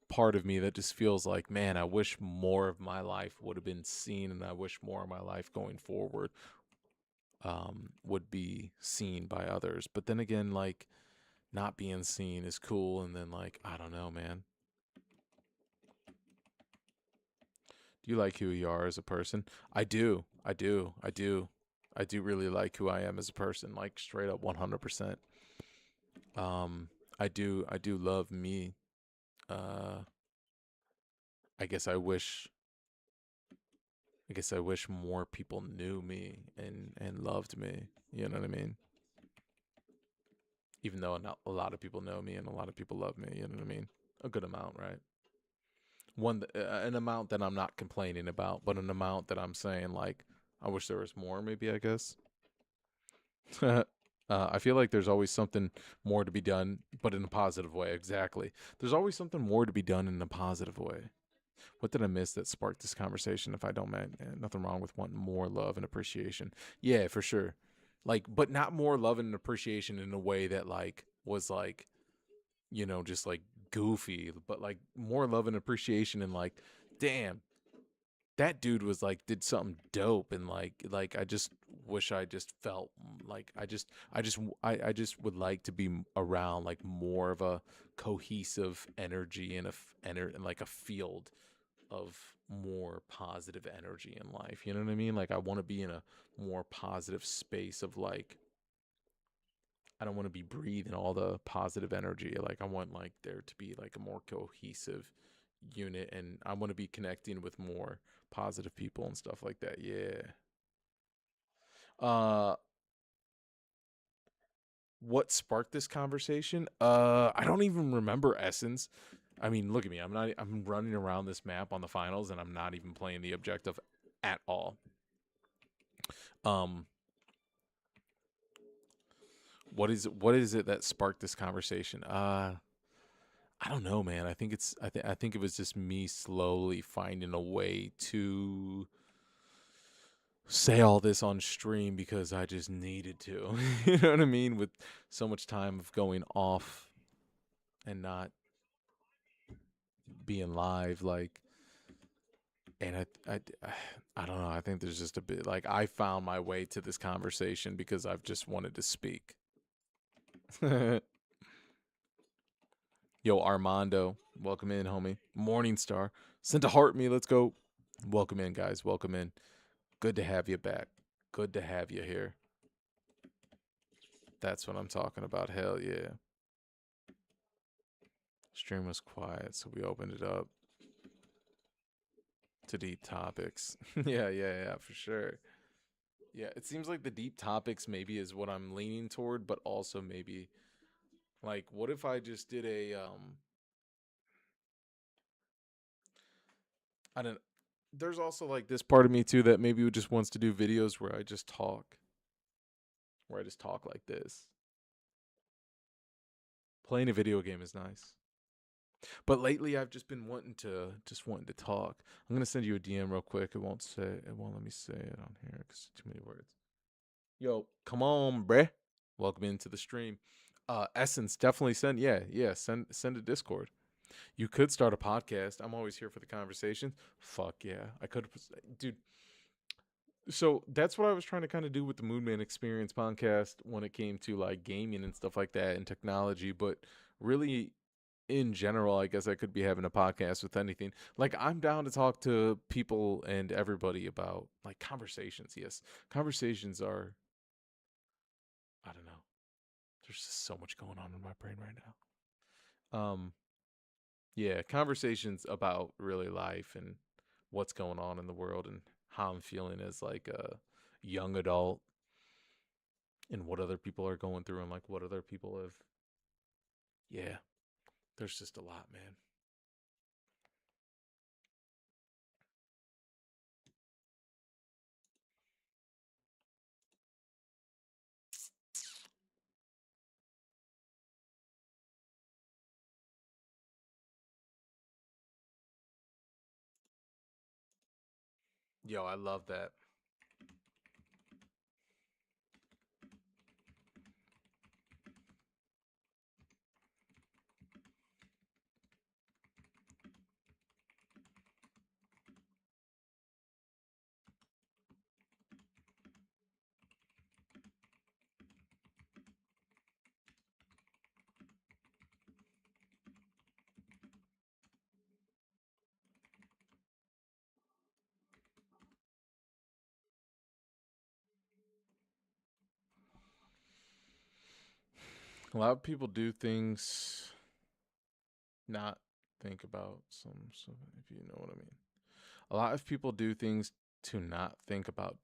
part of me that just feels like, man, I wish more of my life would have been seen, and I wish more of my life going forward would be seen by others. But then again, like, not being seen is cool. And then, like, I don't know, man. Do you like who you are as a person? I do. I do. I do. I do really like who I am as a person, like straight up 100%. Um I do love me. Uh I guess I guess I wish more people knew me and loved me. You know what I mean? Even though not a lot of people know me and a lot of people love me, you know what I mean? A good amount, right? An amount that I'm not complaining about, but an amount that I'm saying like I wish there was more. Maybe I guess. I feel like there's always something more to be done, but in a positive way. Exactly. There's always something more to be done in a positive way. What did I miss that sparked this conversation? If I don't, man, nothing wrong with wanting more love and appreciation. Yeah, for sure. Like, but not more love and appreciation in a way that like was like, just like goofy, but like more love and appreciation and like, damn, that dude was like did something dope and like I just wish I just felt like I just would like to be around like more of a cohesive energy and and like a field of more positive energy in life. You know what I mean? Like I want to be in a more positive space of like I don't want to be breathing all the positive energy. Like I want like there to be like a more cohesive unit and I want to be connecting with more positive people and stuff like that. Yeah. Uh what sparked this conversation? I don't even remember Essence. I mean, look at me. I'm running around this map on the finals and I'm not even playing the objective at all. Um what is it that sparked this conversation? I don't know, man. I think it was just me slowly finding a way to say all this on stream because I just needed to. You know what I mean? With so much time of going off and not being live, like, and I don't know. I think there's just a bit like I found my way to this conversation because I've just wanted to speak. Yo, Armando, welcome in, homie. Morningstar, sent a heart me. Let's go. Welcome in, guys. Welcome in. Good to have you back. Good to have you here. That's what I'm talking about. Hell yeah. Stream was quiet, so we opened it up to deep topics. Yeah, for sure. Yeah, it seems like the deep topics maybe is what I'm leaning toward, but also maybe like what if I just did a I don't there's also like this part of me too that maybe just wants to do videos where I just talk like this. Playing a video game is nice. But lately I've just been wanting to talk. I'm gonna send you a DM real quick. It won't let me say it on here because too many words. Yo, come on, bruh. Welcome into the stream. Essence, definitely send a Discord. You could start a podcast. I'm always here for the conversation. Fuck yeah, I could, dude. So that's what I was trying to kind of do with the Moonman Experience podcast when it came to like gaming and stuff like that and technology. But really, in general, I guess I could be having a podcast with anything. Like I'm down to talk to people and everybody about like conversations. Yes, conversations are. I don't know. There's just so much going on in my brain right now. Yeah, conversations about really life and what's going on in the world and how I'm feeling as like a young adult and what other people are going through and like what other people have. Yeah, there's just a lot, man. Yo, I love that. A lot of people do things not think about some, if you know what I mean. A lot of people do things to not think about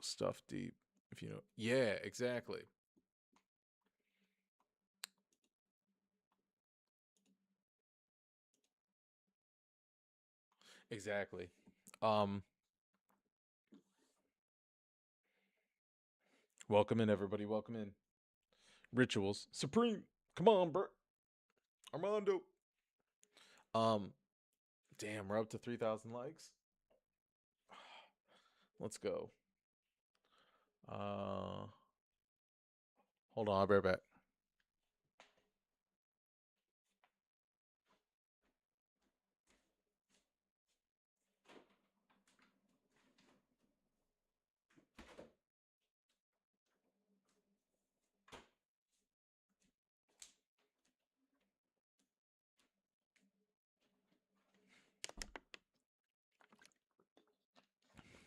stuff deep, if you know. Yeah, exactly. Exactly. Um Welcome in, everybody. Welcome in. Rituals. Supreme. Come on, bro. Armando. Um Damn, we're up to 3,000 likes. Let's go. Uh Hold on, I'll be right back.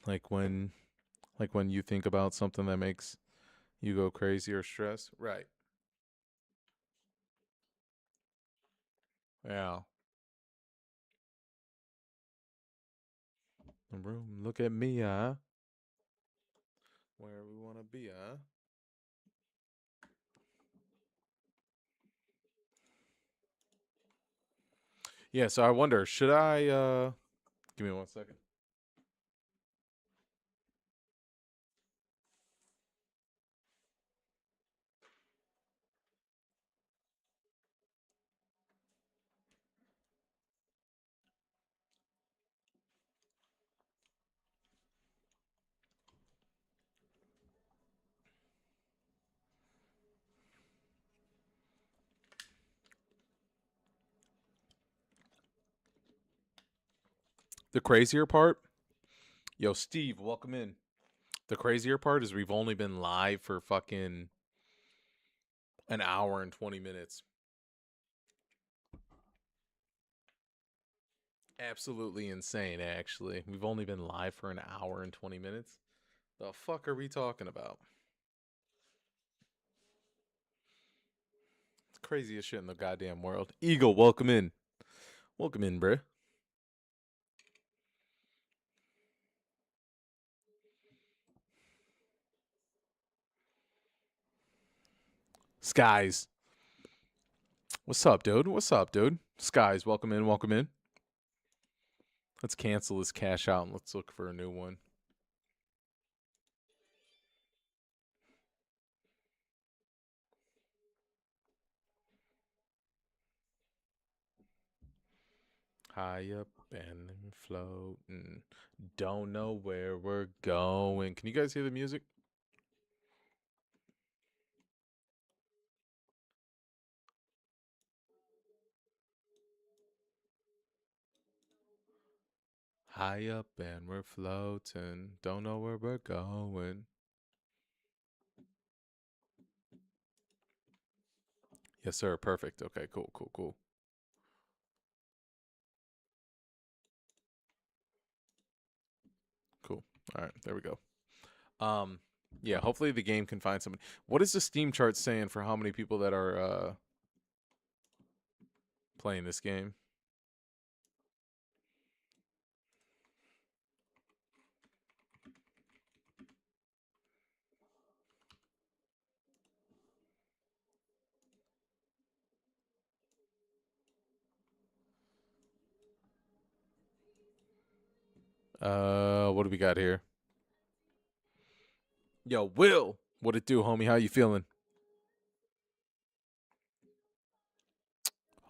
Like when you think about something that makes you go crazy or stress. Right. Yeah. The room. Look at me, where we wanna be, Yeah, so I wonder, should I give me 1 second. The crazier part, yo, Steve, welcome in. The crazier part is we've only been live for fucking an hour and 20 minutes. Absolutely insane, actually. We've only been live for an hour and 20 minutes. The fuck are we talking about? It's craziest shit in the goddamn world. Eagle, welcome in. Welcome in, bruh. Skies. What's up, dude? What's up, dude? Skies, welcome in, welcome in. Let's cancel this cash out and let's look for a new one. High up and floating. Don't know where we're going. Can you guys hear the music? High up and we're floating. Don't know where we're going. Yes, sir. Perfect. Okay, cool, cool, cool. Cool. All right, there we go. Um, yeah, hopefully the game can find somebody. What is the Steam chart saying for how many people that are playing this game? What do we got here? Yo, Will, what it do, homie? How you feeling?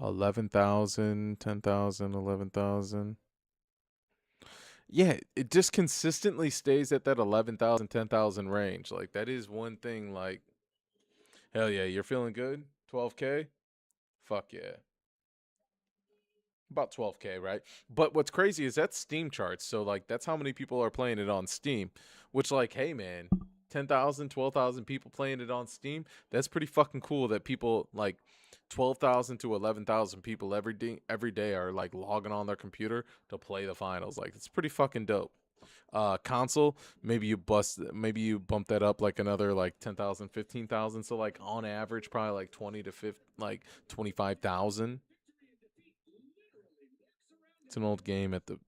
11,000, 10,000, 11,000. Yeah, it just consistently stays at that 11,000, 10,000 range. Like that is one thing. Like, hell yeah, you're feeling good. 12K. Fuck yeah. About 12K, right? But what's crazy is that's Steam charts. So like that's how many people are playing it on Steam, which like, hey man, 10,000, 12,000 people playing it on Steam. That's pretty fucking cool that people like 12,000 to 11,000 people every day are like logging on their computer to play the finals. Like it's pretty fucking dope. Console, maybe you bump that up like another like 10,000, 15,000. So like on average, probably like 20 to 50, like 25,000. It's an old game at the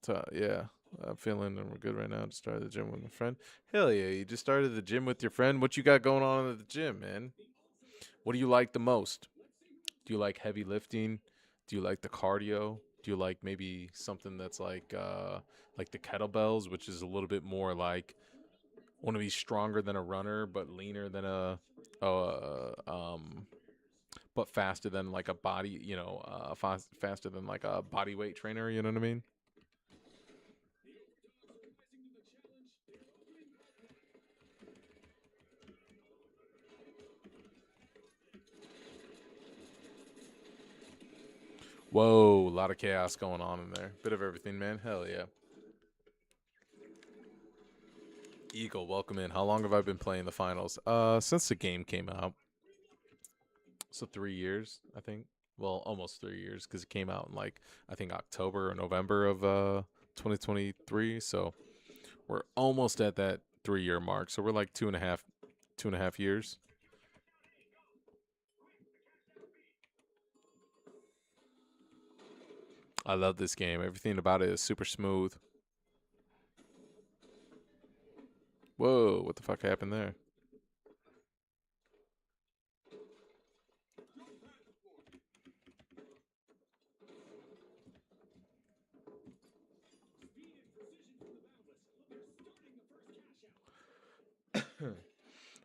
top. Yeah, I'm feeling and we're good right now. Just started the gym with my friend. Hell yeah, you just started the gym with your friend. What you got going on at the gym, man? What do you like the most? Do you like heavy lifting? Do you like the cardio? Do you like maybe something that's like the kettlebells, which is a little bit more like want to be stronger than a runner but leaner than a but faster than like a body, faster than like a body weight trainer, you know what I mean? Whoa, a lot of chaos going on in there. Bit of everything, man. Hell yeah. Eagle, welcome in. How long have I been playing the finals? Since the game came out. So 3 years, I think. Well, almost 3 years because it came out in like I think October or November of 2023. So we're almost at that 3 year mark. So we're like 2.5 years. I love this game. Everything about it is super smooth. Whoa, what the fuck happened there?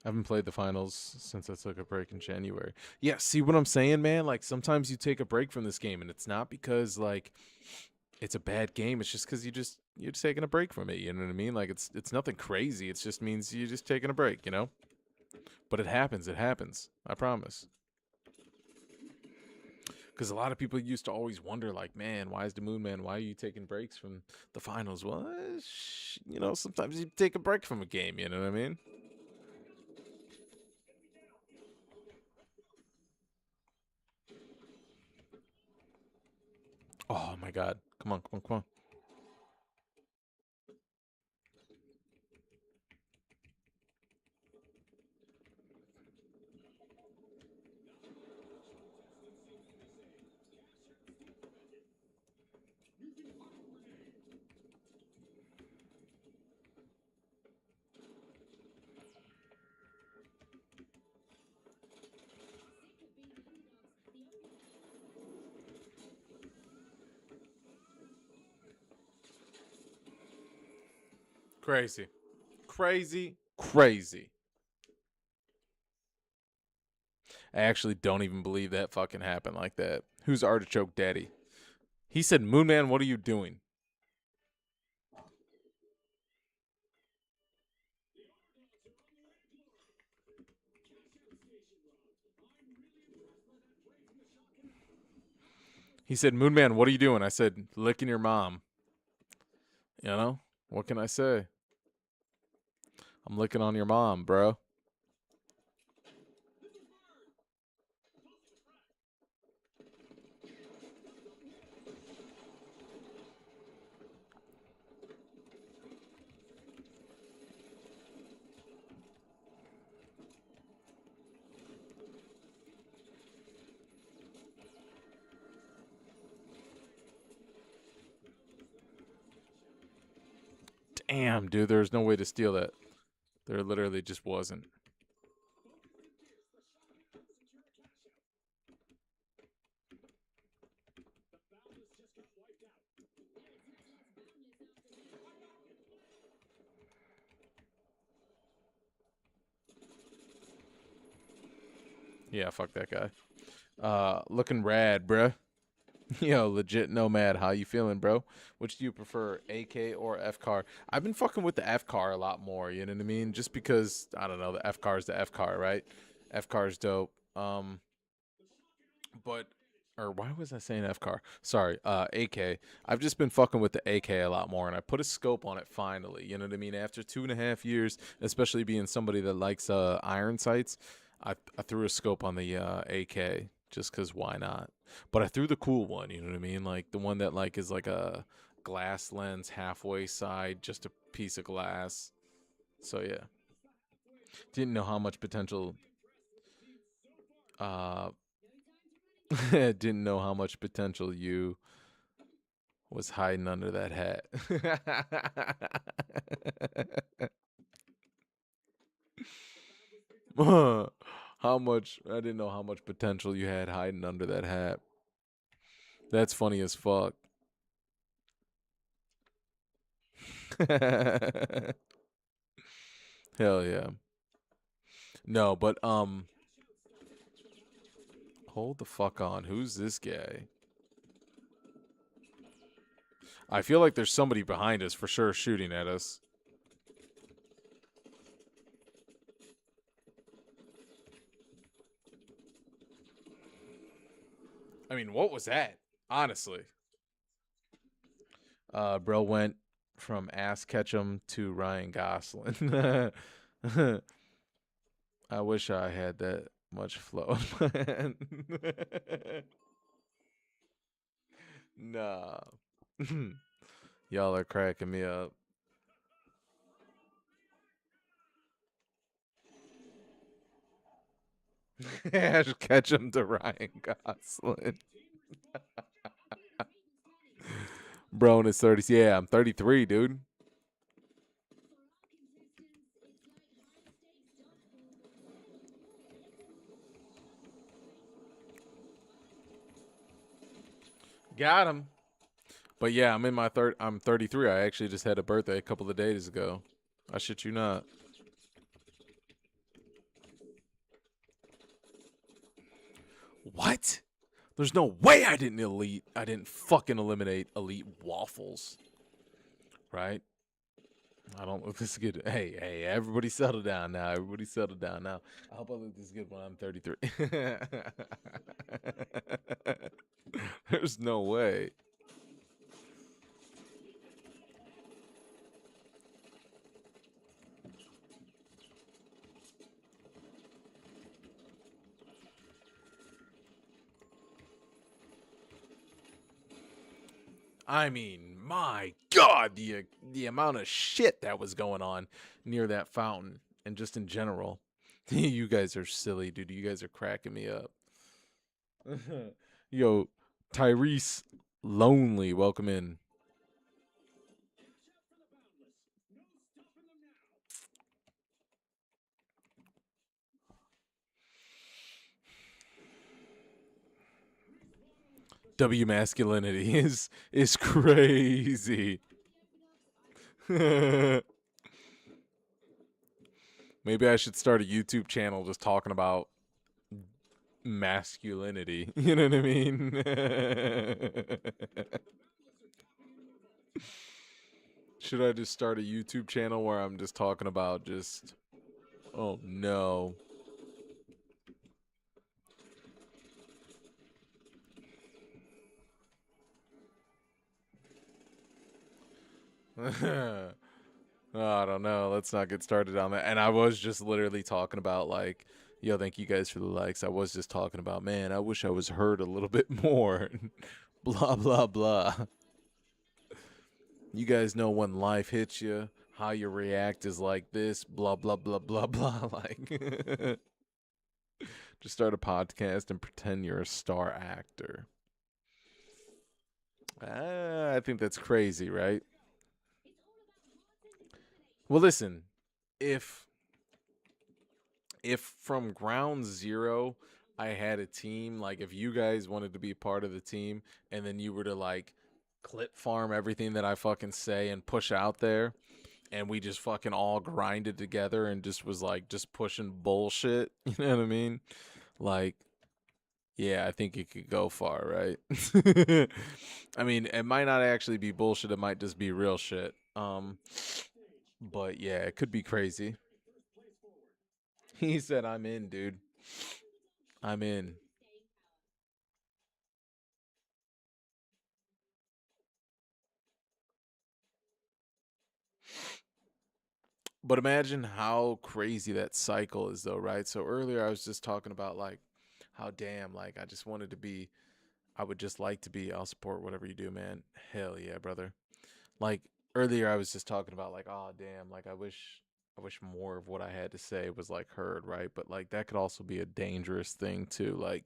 I haven't played the finals since I took a break in January. Yeah, see what I'm saying, man? Like sometimes you take a break from this game and it's not because like it's a bad game. It's just because you're just taking a break from it. You know what I mean? Like it's nothing crazy. It just means you're just taking a break. You know. But it happens. It happens. I promise. Because a lot of people used to always wonder, like, man, why is the Moon Man? Why are you taking breaks from the finals? Well, sometimes you take a break from a game. You know what I mean? Oh my God! Come on, come on, come on! Crazy, crazy, crazy. I actually don't even believe that fucking happened like that. Who's Artichoke Daddy? He said, Moon Man, what are you doing? He said, Moon Man, what are you doing? I said, licking your mom. You know? What can I say? I'm licking on your mom, bro. Damn, dude, there's no way to steal that. There literally just wasn't. Yeah, fuck that guy. Looking rad, bruh. Yo, legit nomad. How you feeling, bro? Which do you prefer, AK or F car? I've been fucking with the F car a lot more. You know what I mean? Just because I don't know, the F car is the F car, right? F car is dope. But or why was I saying F car? Sorry, AK. I've just been fucking with the AK a lot more, and I put a scope on it finally. You know what I mean? After 2.5 years, especially being somebody that likes iron sights, I threw a scope on the AK just because why not? But I threw the cool one. You know what I mean? Like the one that like is like a glass lens, halfway side, just a piece of glass. So yeah, didn't know how much potential. Uh, didn't know how much potential you was hiding under that hat. How much? I didn't know how much potential you had hiding under that hat. That's funny as fuck. Hell yeah. No, but hold the fuck on. Who's this guy? I feel like there's somebody behind us for sure shooting at us. I mean, what was that? Honestly. Bro went from Ass Ketchum to Ryan Gosling. I wish I had that much flow. Nah. Y'all are cracking me up. Ash Ketchum to Ryan Gosling. Bro is 30. Yeah, I'm 33, dude. Got him. But yeah, I'm in my third. I'm 33. I actually just had a birthday a couple of days ago. I shit you not. What? There's no way I didn't elite. I didn't fucking eliminate elite waffles. Right? I don't look this good. Hey, everybody settle down now. Everybody settle down now. I hope I look this good when I'm 33. There's no way. I mean, my God, the amount of shit that was going on near that fountain, and just in general, you guys are silly, dude. You guys are cracking me up. Yo, Tyrese, lonely, welcome in. W masculinity is crazy. Maybe I should start a YouTube channel just talking about masculinity. You know what I mean? Should I just start a YouTube channel where I'm just talking about just, oh no. I don't know. Let's not get started on that. And I was just literally talking about like, yo, thank you guys for the likes. I was just talking about, man, I wish I was heard a little bit more. Blah blah blah. You guys know when life hits you, how you react is like this. Blah blah blah blah blah. Like, just start a podcast and pretend you're a star actor. I think that's crazy, right? Well, listen, if from ground zero I had a team, like if you guys wanted to be part of the team and then you were to like clip farm everything that I fucking say and push out there and we just fucking all grinded together and just was like just pushing bullshit, you know what I mean? Like, yeah, I think it could go far, right? I mean, it might not actually be bullshit, it might just be real shit. But yeah, it could be crazy. He said I'm in, dude. I'm in. But imagine how crazy that cycle is, though, right? So earlier I was just talking about like how damn, like I just wanted to be, I would just like to be. I'll support whatever you do, man. Hell yeah, brother. like earlier I was just talking about like, oh damn, like I wish more of what I had to say was like heard, right? But like that could also be a dangerous thing too. Like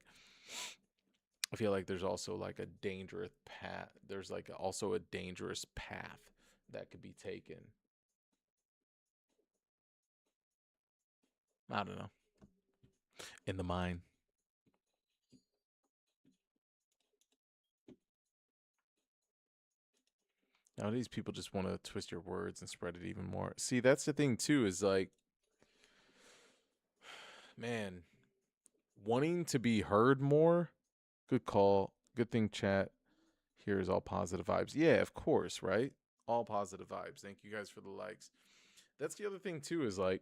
I feel like there's also like a dangerous path. There's like also a dangerous path that could be taken. I don't know. In the mind. Nowadays people just want to twist your words and spread it even more. See, that's the thing too, is like, man, wanting to be heard more. Good call. Good thing chat here is all positive vibes. Yeah, of course, right? All positive vibes. Thank you guys for the likes. That's the other thing too, is like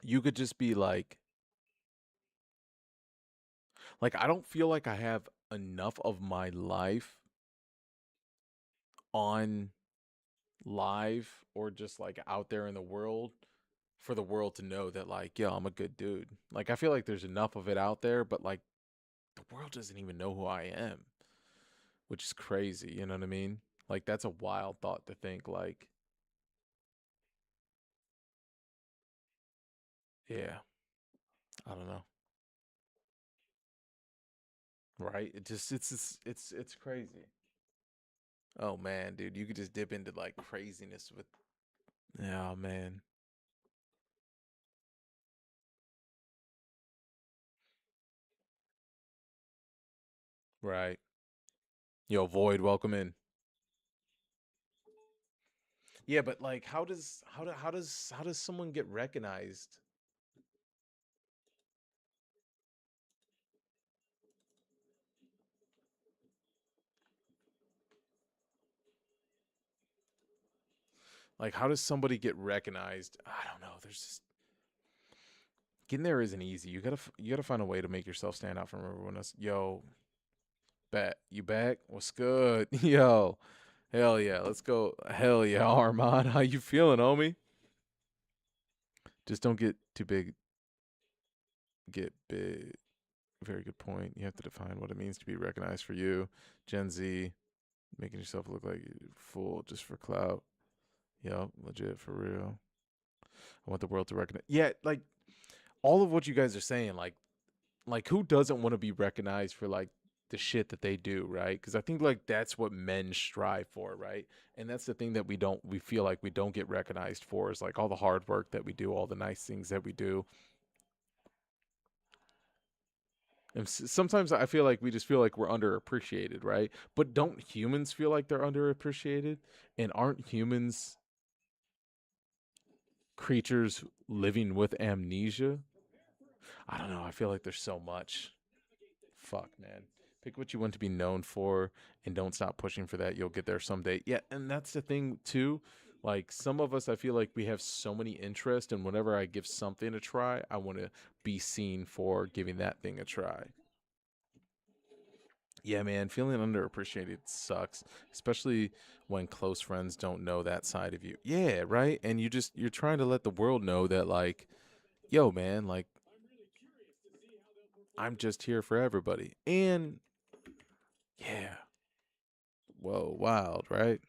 you could just be like I don't feel like I have enough of my life on live or just like out there in the world for the world to know that like, yo, I'm a good dude. Like I feel like there's enough of it out there, but like the world doesn't even know who I am, which is crazy, you know what I mean? Like that's a wild thought to think like, yeah, I don't know. Right? It just it's crazy. Oh man, dude, you could just dip into like craziness with, yeah, man. Right. Yo, Void, welcome in. Yeah, but like how does someone get recognized? Like how does somebody get recognized? I don't know. There's just getting there isn't easy. You gotta find a way to make yourself stand out from everyone else. Yo, bet you back? What's good? Yo, hell yeah, let's go. Hell yeah, Armand, how you feeling, homie? Just don't get too big. Get big. Very good point. You have to define what it means to be recognized for you. Gen Z, making yourself look like you fool just for clout. Yup, legit for real. I want the world to recognize. Yeah, like all of what you guys are saying, like who doesn't want to be recognized for like the shit that they do, right? Because I think like that's what men strive for, right? And that's the thing that we feel like we don't get recognized for is like all the hard work that we do, all the nice things that we do. And sometimes I feel like we just feel like we're underappreciated, right? But don't humans feel like they're underappreciated? And aren't humans creatures living with amnesia? I don't know. I feel like there's so much. Fuck, man. Pick what you want to be known for and don't stop pushing for that. You'll get there someday. Yeah, and that's the thing too. Like some of us I feel like we have so many interests and whenever I give something a try, I want to be seen for giving that thing a try. Yeah, man, feeling underappreciated sucks, especially when close friends don't know that side of you. Yeah, right? And you're trying to let the world know that like, yo, man, like I'm just here for everybody. And yeah, whoa, wild, right?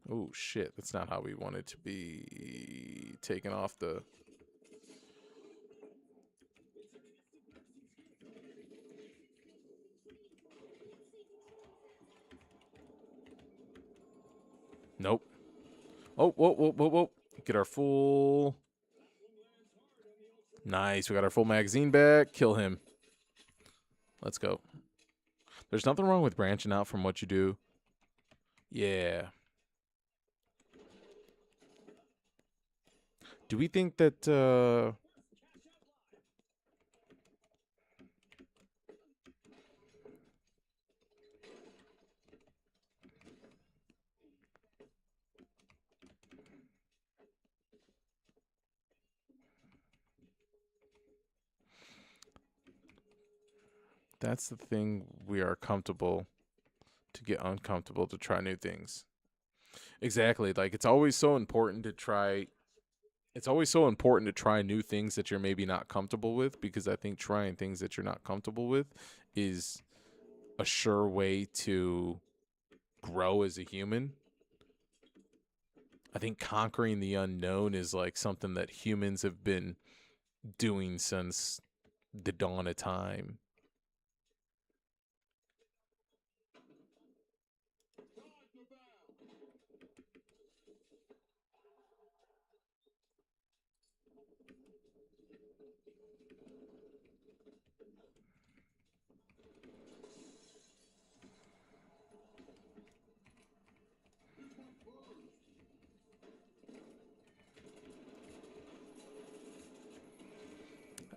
Oh shit, that's not how we wanted to be taken off the. Nope. Oh, whoa, whoa, whoa, whoa. Get our full. Nice. We got our full magazine back. Kill him. Let's go. There's nothing wrong with branching out from what you do. Yeah. Do we think that that's the thing we are comfortable to get uncomfortable to try new things? Exactly. Like it's always so important to try it's always so important to try new things that you're maybe not comfortable with, because I think trying things that you're not comfortable with is a sure way to grow as a human. I think conquering the unknown is like something that humans have been doing since the dawn of time.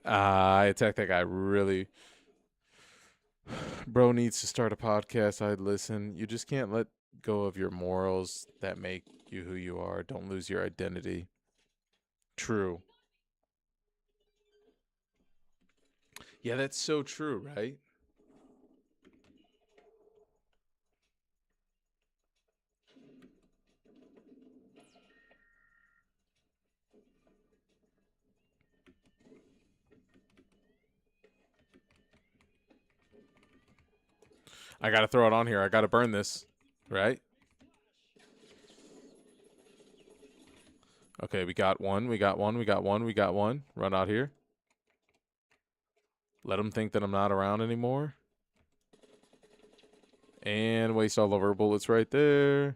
I attacked that guy really. Bro needs to start a podcast. I'd listen. You just can't let go of your morals that make you who you are. Don't lose your identity. True. Yeah, that's so true, right? I got to throw it on here. I got to burn this, right? Okay, we got one. We got one. We got one. We got one. Run out here. Let them think that I'm not around anymore. And waste all of our bullets right there.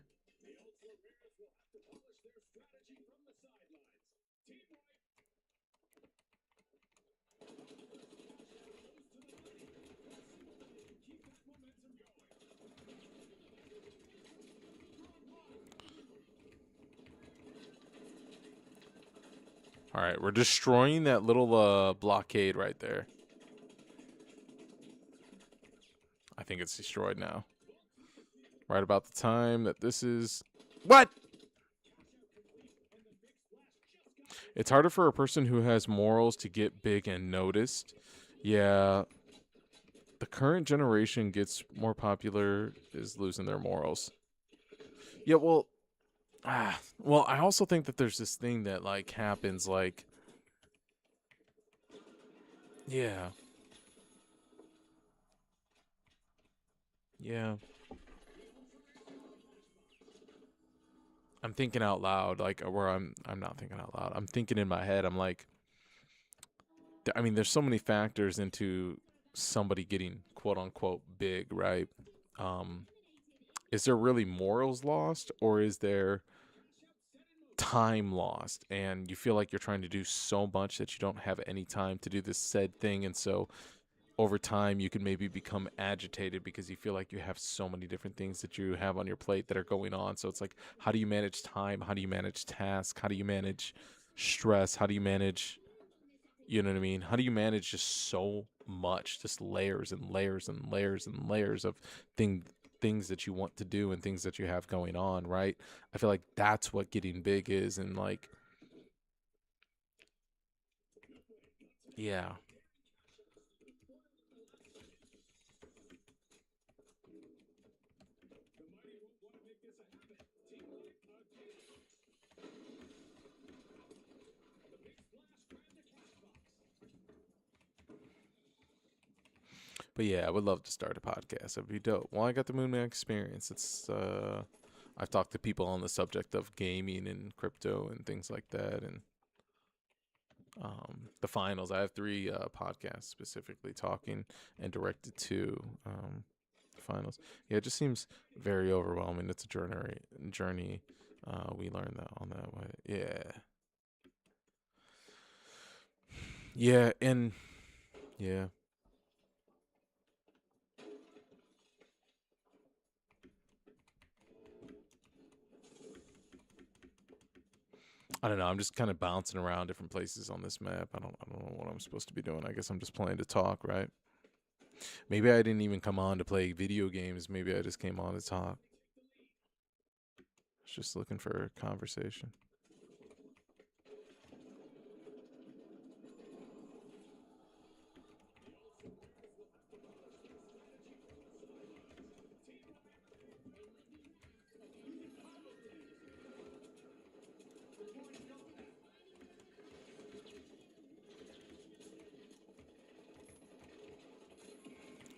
All right, we're destroying that little blockade right there. I think it's destroyed now. Right about the time that this is... What? It's harder for a person who has morals to get big and noticed. Yeah, the current generation gets more popular is losing their morals. Yeah, well, I also think that there's this thing that like happens like, yeah, yeah. I'm thinking out loud, like where I'm not thinking out loud. I'm thinking in my head. I'm like, I mean, there's so many factors into somebody getting quote unquote big, right? Um, is there really morals lost, or is there time lost? And you feel like you're trying to do so much that you don't have any time to do this said thing, and so over time you can maybe become agitated because you feel like you have so many different things that you have on your plate that are going on. So it's like, how do you manage time? How do you manage tasks? How do you manage stress? How do you manage, you know what I mean? How do you manage just so much, just layers and layers and layers and layers of things that you want to do and things that you have going on, right? I feel like that's what getting big is. And like, yeah. But yeah, I would love to start a podcast. It'd be dope. Well, I got the Moon Man experience. I've talked to people on the subject of gaming and crypto and things like that, and the finals. I have three podcasts specifically talking and directed to the finals. Yeah, it just seems very overwhelming. It's a journey. We learned that on that way. Yeah, yeah, and yeah. I don't know. I'm just kind of bouncing around different places on this map. I don't know what I'm supposed to be doing. I guess I'm just playing to talk, right? Maybe I didn't even come on to play video games. Maybe I just came on to talk. Just looking for a conversation.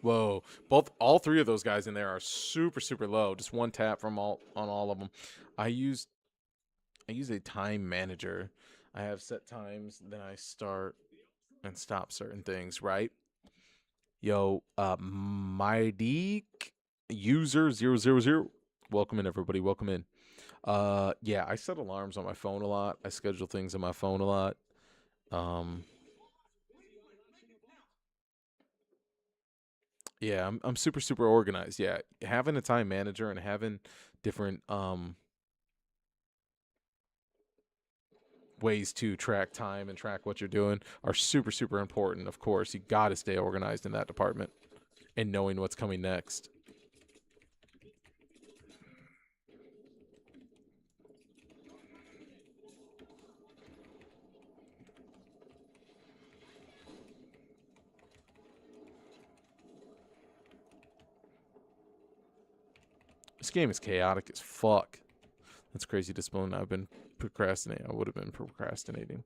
Whoa. All three of those guys in there are super, super low. Just one tap from all of them. I use I use a time manager. I have set times, then I start and stop certain things, right? Yo, my user 000. Welcome in, everybody. Welcome in. Yeah, I set alarms on my phone a lot. I schedule things on my phone a lot. Um, yeah, I'm super super organized. Yeah, having a time manager and having different ways to track time and track what you're doing are super super important. Of course, you got to stay organized in that department and knowing what's coming next. This game is chaotic as fuck. That's crazy discipline. I've been procrastinating. I would have been procrastinating.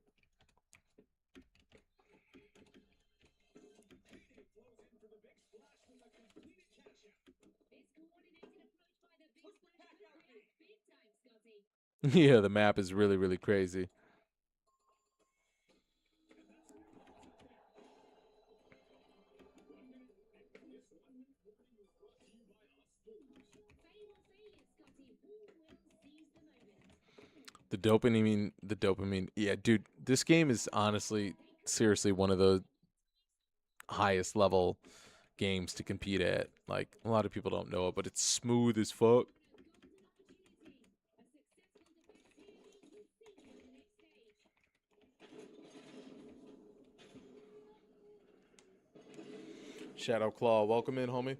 Yeah, the map is really, really crazy. The dopamine. Yeah, dude, this game is honestly, seriously, one of the highest level games to compete at. Like, a lot of people don't know it, but it's smooth as fuck. Shadow Claw, welcome in, homie.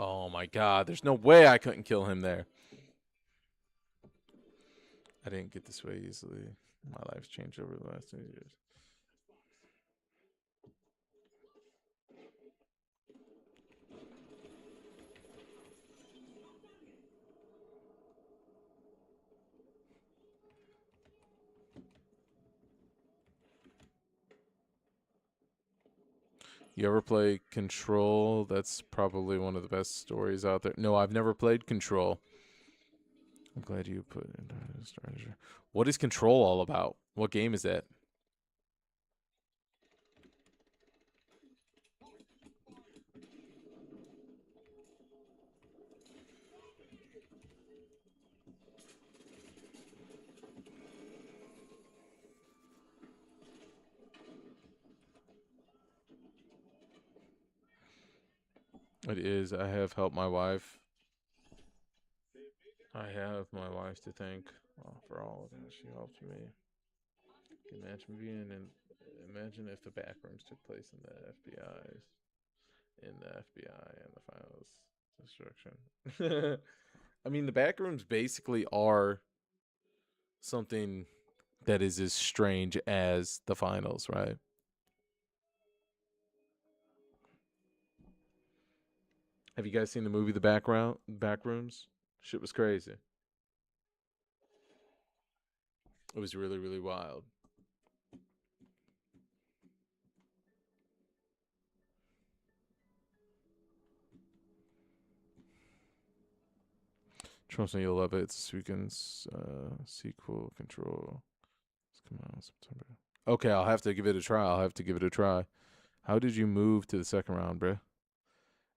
Oh my god, there's no way I couldn't kill him there. I didn't get this way easily. My life's changed over the last 2 years. You ever play Control? That's probably one of the best stories out there. No, I've never played Control. I'm glad you put it into the strategy. What is Control all about? What game is that? It is. I have helped my wife. I have my wife to thank for all of that. She helped me. Imagine being in. Imagine if the backrooms took place in the FBI and the files destruction. I mean, the backrooms basically are something that is as strange as the finals, right? Have you guys seen the movie The Backrooms? Shit was crazy. It was really, really wild. Trust me, you'll love it. It's this weekend's sequel, Control. It's coming out in September. Okay, I'll have to give it a try. I'll have to give it a try. How did you move to the second round, bruh?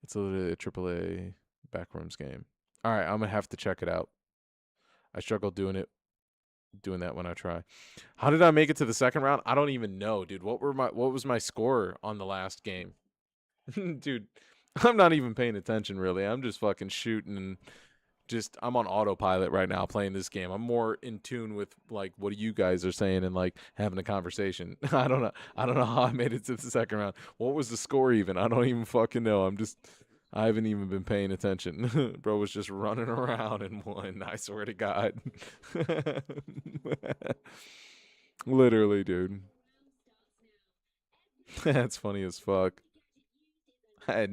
It's literally a AAA backrooms game. All right, I'm gonna have to check it out. I struggle doing that when I try. How did I make it to the second round? I don't even know, dude. What was my score on the last game? Dude, I'm not even paying attention really. I'm just fucking shooting and just I'm on autopilot right now playing this game. I'm more in tune with like what you guys are saying and like having a conversation. I don't know. I don't know how I made it to the second round. What was the score even? I don't even fucking know. I'm just I haven't even been paying attention. Bro was just running around and won. I swear to God. Literally, dude. That's funny as fuck. I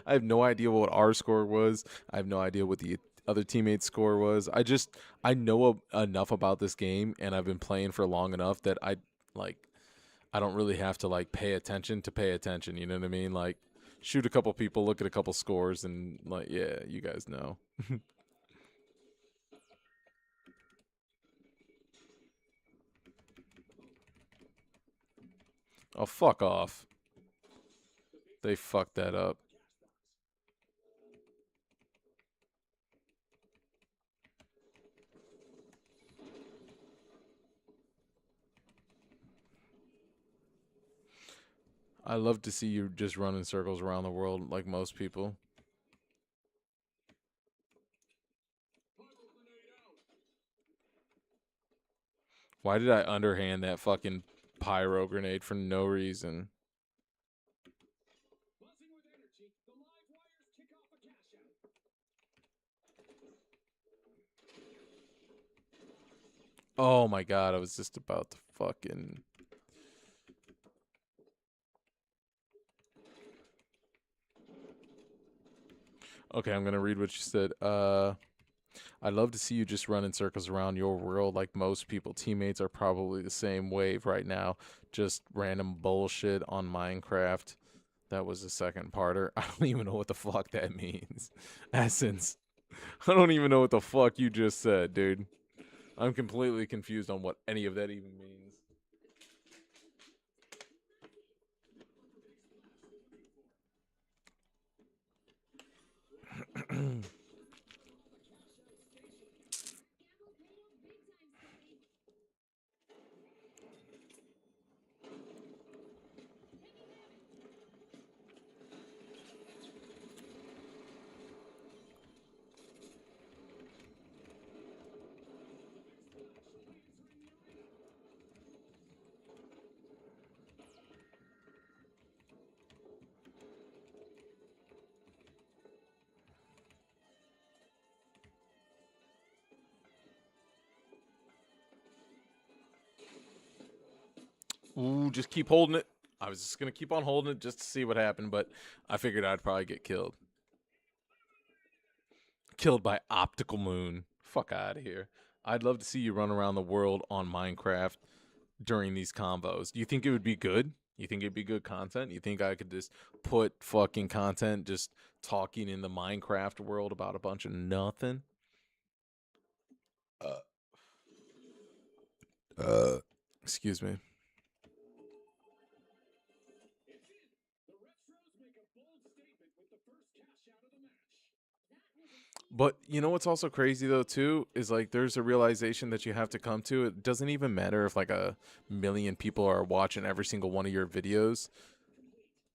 have no idea what our score was. I have no idea what the other teammates' score was. I know enough about this game and I've been playing for long enough that like I don't really have to like pay attention to pay attention, you know what I mean? Like shoot a couple people, look at a couple scores and like yeah, you guys know. Oh, fuck off. They fucked that up. I love to see you just run in circles around the world like most people. Why did I underhand that fucking pyro grenade for no reason? Oh my god, I was just about to fucking. Okay, I'm gonna read what you said. I'd love to see you just run in circles around your world like most people. Teammates are probably the same wave right now. Just random bullshit on Minecraft. That was the second parter. I don't even know what the fuck that means. Essence. I don't even know what the fuck you just said, dude. I'm completely confused on what any of that even means. Ooh, just keep holding it. I was just gonna keep on holding it just to see what happened, but I figured I'd probably get killed. Killed by optical moon. Fuck out of here. I'd love to see you run around the world on Minecraft during these combos. Do you think it would be good? You think it'd be good content? You think I could just put fucking content just talking in the Minecraft world about a bunch of nothing? Uh, Excuse me. But you know what's also crazy though too is like there's a realization that you have to come to. It doesn't even matter if like a million people are watching every single one of your videos.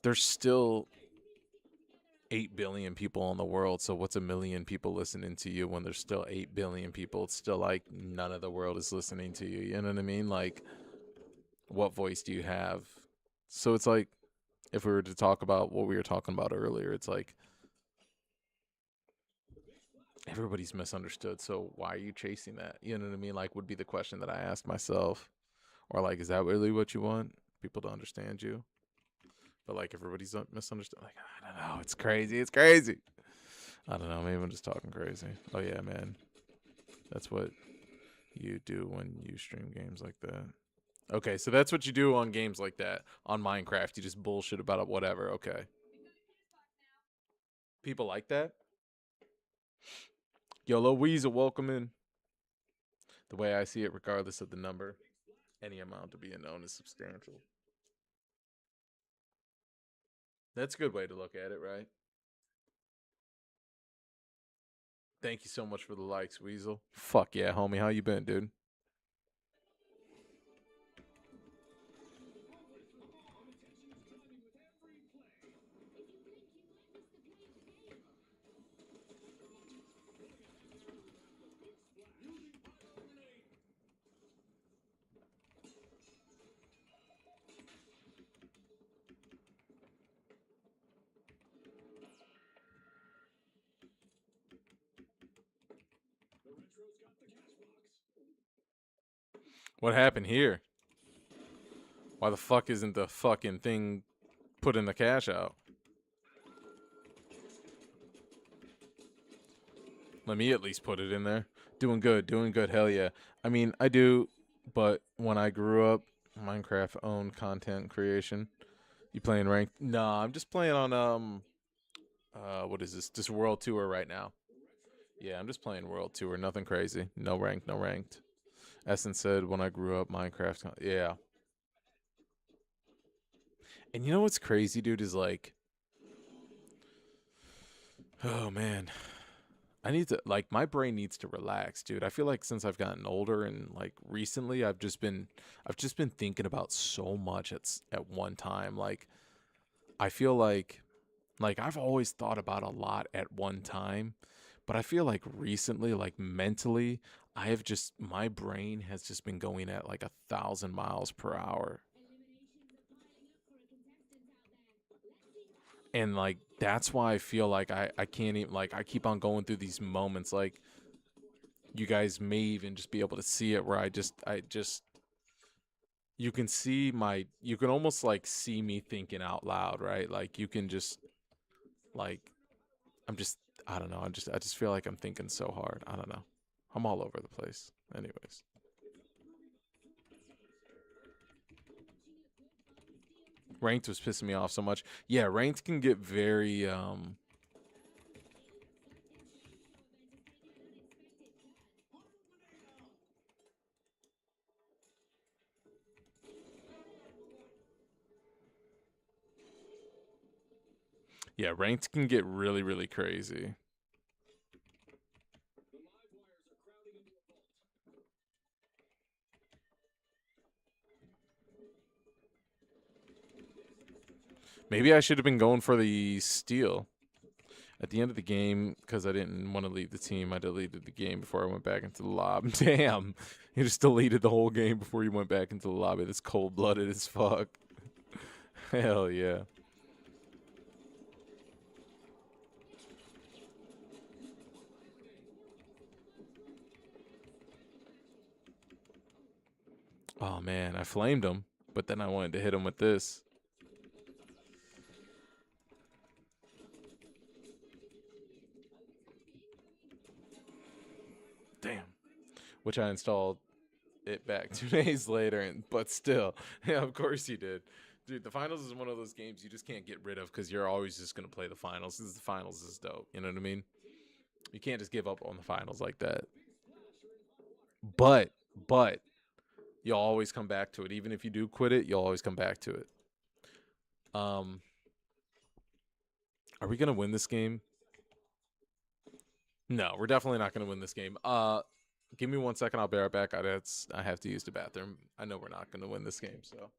There's still 8 billion people in the world. So what's a million people listening to you when there's still 8 billion people? It's still like none of the world is listening to you. You know what I mean? Like what voice do you have? So it's like if we were to talk about what we were talking about earlier, it's like everybody's misunderstood. So why are you chasing that? You know what I mean? Like would be the question that I ask myself. Or like, is that really what you want? People to understand you? But like everybody's misunderstood. Like, I don't know. It's crazy. It's crazy. I don't know. Maybe I'm just talking crazy. Oh yeah, man. That's what you do when you stream games like that. Okay, so that's what you do on games like that. On Minecraft, you just bullshit about it, whatever. Okay. People like that? YOLO Weasel, welcome in. The way I see it, regardless of the number, any amount to be known is substantial. That's a good way to look at it, right? Thank you so much for the likes, Weasel. Fuck yeah, homie. How you been, dude? What happened here? Why the fuck isn't the fucking thing putting the cash out? Let me at least put it in there. Doing good, doing good. Hell yeah. I mean, I do, but when I grew up, Minecraft owned content creation. You playing ranked? No, I'm just playing on what is this? Just World Tour right now. Yeah, I'm just playing World Tour. Nothing crazy. No ranked, no ranked. Essence said when I grew up, Minecraft. Yeah. And you know what's crazy, dude, is like, oh man, I need to like my brain needs to relax, dude. I feel like since I've gotten older and like recently I've just been thinking about so much at one time. Like I feel like I've always thought about a lot at one time, but I feel like recently like mentally I have just my brain has just been going at like 1,000 miles per hour. And like that's why I feel like I can't even like I keep on going through these moments like you guys may even just be able to see it where I just you can see my you can almost like see me thinking out loud, right? Like you can just like I'm just I don't know, I just feel like I'm thinking so hard. I don't know. I'm all over the place. Anyways. Ranked was pissing me off so much. Yeah, ranked can get very yeah, ranked can get really, really crazy. Maybe I should have been going for the steal. At the end of the game, because I didn't want to leave the team, I deleted the game before I went back into the lobby. Damn, you just deleted the whole game before you went back into the lobby. That's cold blooded as fuck. Hell yeah. Oh man, I flamed him, but then I wanted to hit him with this. Damn. Which I installed it back 2 days later, but still, yeah, of course you did. Dude, the finals is one of those games you just can't get rid of because you're always just gonna play the finals. Because the finals is dope. You know what I mean? You can't just give up on the finals like that. But, but you'll always come back to it. Even if you do quit it, you'll always come back to it. Um, are we gonna win this game? No, we're definitely not gonna win this game. Give me 1 second. I'll be right back. I have to use the bathroom. I know we're not gonna win this game. So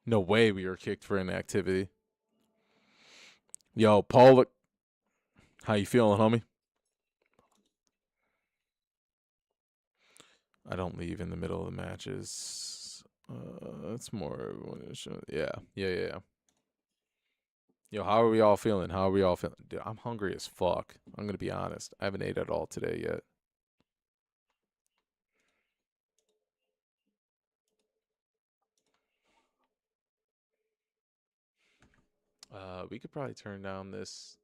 No way we were kicked for inactivity. Yo, Paul, how you feeling, homie? I don't leave in the middle of the matches. It's more yeah, yeah, yeah, yeah. Yo, how are we all feeling? How are we all feeling? Dude, I'm hungry as fuck. I'm gonna be honest. I haven't ate at all today yet. We could probably turn down this.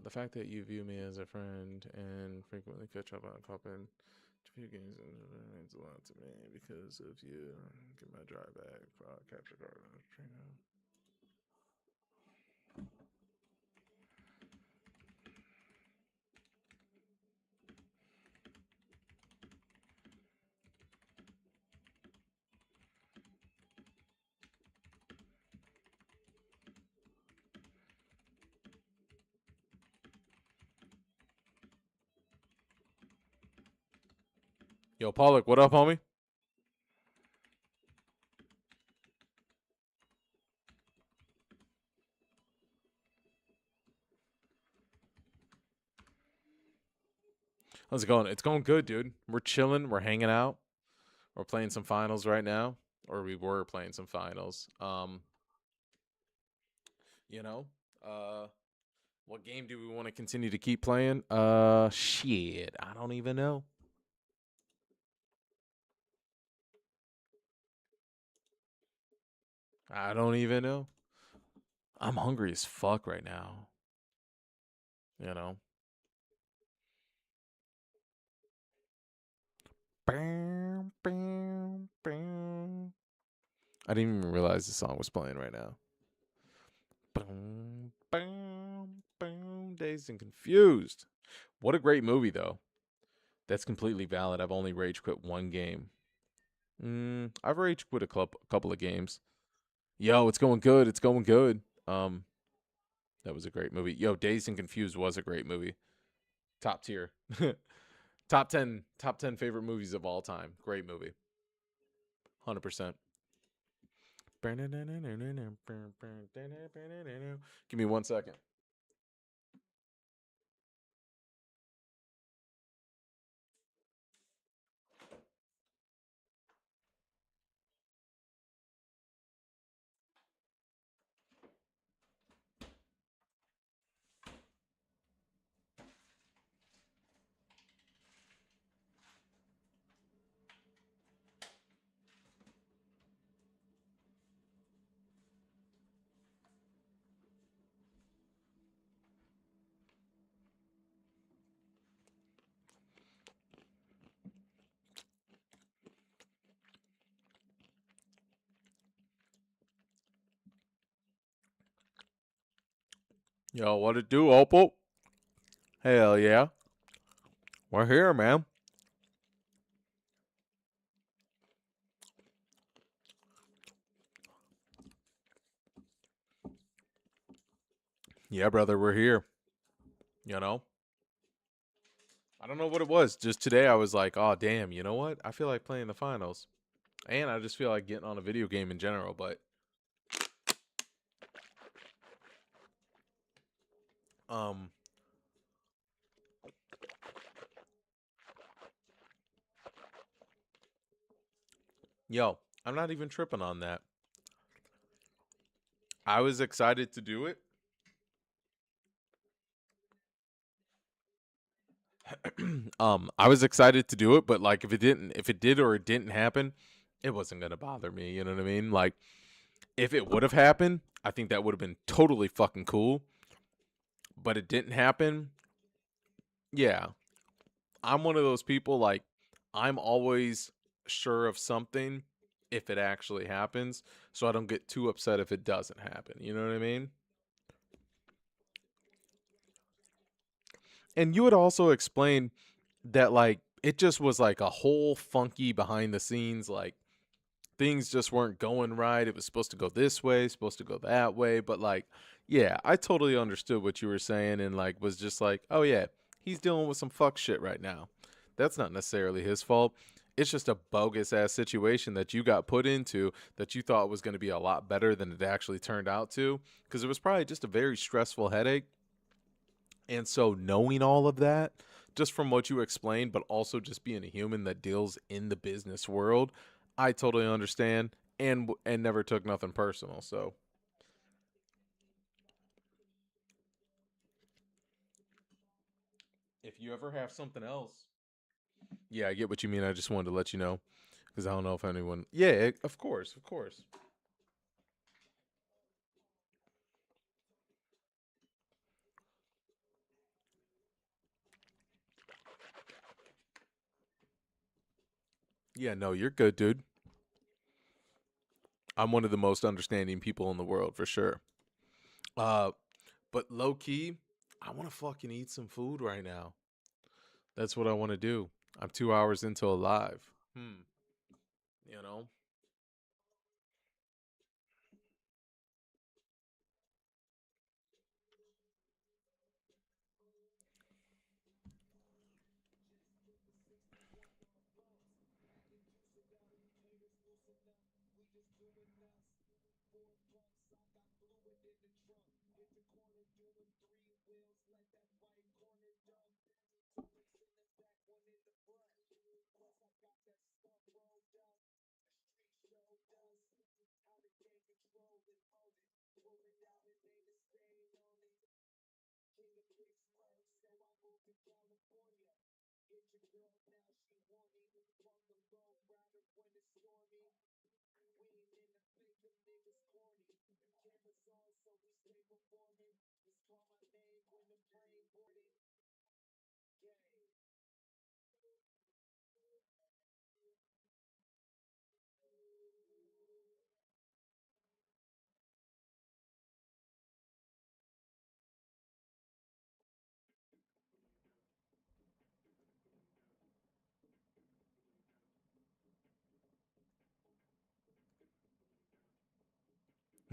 The fact that you view me as a friend and frequently catch up on coping to few games means a lot to me because of you. Get my drive back, capture card, trainer. Yo, Pollock, what up, homie? How's it going? It's going good, dude. We're chilling. We're hanging out. We're playing some finals right now, or we were playing some finals. You know, uh, what game do we want to continue to keep playing? Shit, I don't even know. I don't even know. I'm hungry as fuck right now. You know. Bam, bam, bam. I didn't even realize the song was playing right now. Boom, boom, boom. Dazed and confused. What a great movie, though. That's completely valid. I've only rage quit one game. I've rage quit couple of games. Yo, it's going good. It's going good. That was a great movie. Yo, Dazed and Confused was a great movie. Top tier. Top 10 favorite movies of all time. Great movie. 100%. Give me 1 second. Yo, what it do, Opal? Hell yeah. We're here, man. Yeah, brother, we're here. You know? I don't know what it was. Just today I was like, oh, damn, you know what? I feel like playing the finals. And I just feel like getting on a video game in general. But, um, yo, I'm not even tripping on that. I was excited to do it. I was excited to do it, but like if it did or it didn't happen, it wasn't gonna bother me. You know what I mean? Like if it would have happened, I think that would have been totally fucking cool. But it didn't happen. Yeah, I'm one of those people. Like I'm always sure of something if it actually happens, so I don't get too upset if it doesn't happen. You know what I mean? And you had also explained that like it just was like a whole funky behind the scenes, like things just weren't going right. It was supposed to go this way, supposed to go that way, but like yeah, I totally understood what you were saying and like was just like, "Oh yeah, he's dealing with some fuck shit right now." That's not necessarily his fault. It's just a bogus ass situation that you got put into that you thought was going to be a lot better than it actually turned out to because it was probably just a very stressful headache. And so knowing all of that, just from what you explained, but also just being a human that deals in the business world, I totally understand and never took nothing personal. So if you ever have something else, yeah, I get what you mean. I just wanted to let you know because I don't know if anyone. Yeah, of course, of course. Yeah, no, you're good, dude. I'm one of the most understanding people in the world for sure. Uh, but low key, I want to fucking eat some food right now. That's what I want to do. I'm 2 hours into a live. You know.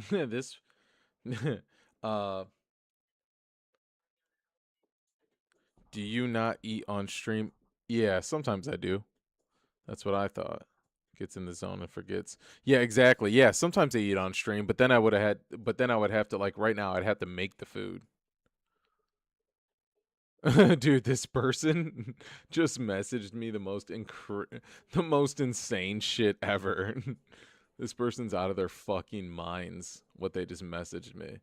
This uh do you not eat on stream? Yeah, sometimes I do. That's what I thought. Gets in the zone and forgets. Yeah, exactly. Yeah, sometimes I eat on stream, but then I would have to like right now I'd have to make the food. Dude, this person just messaged me the most insane shit ever. This person's out of their fucking minds what they just messaged me.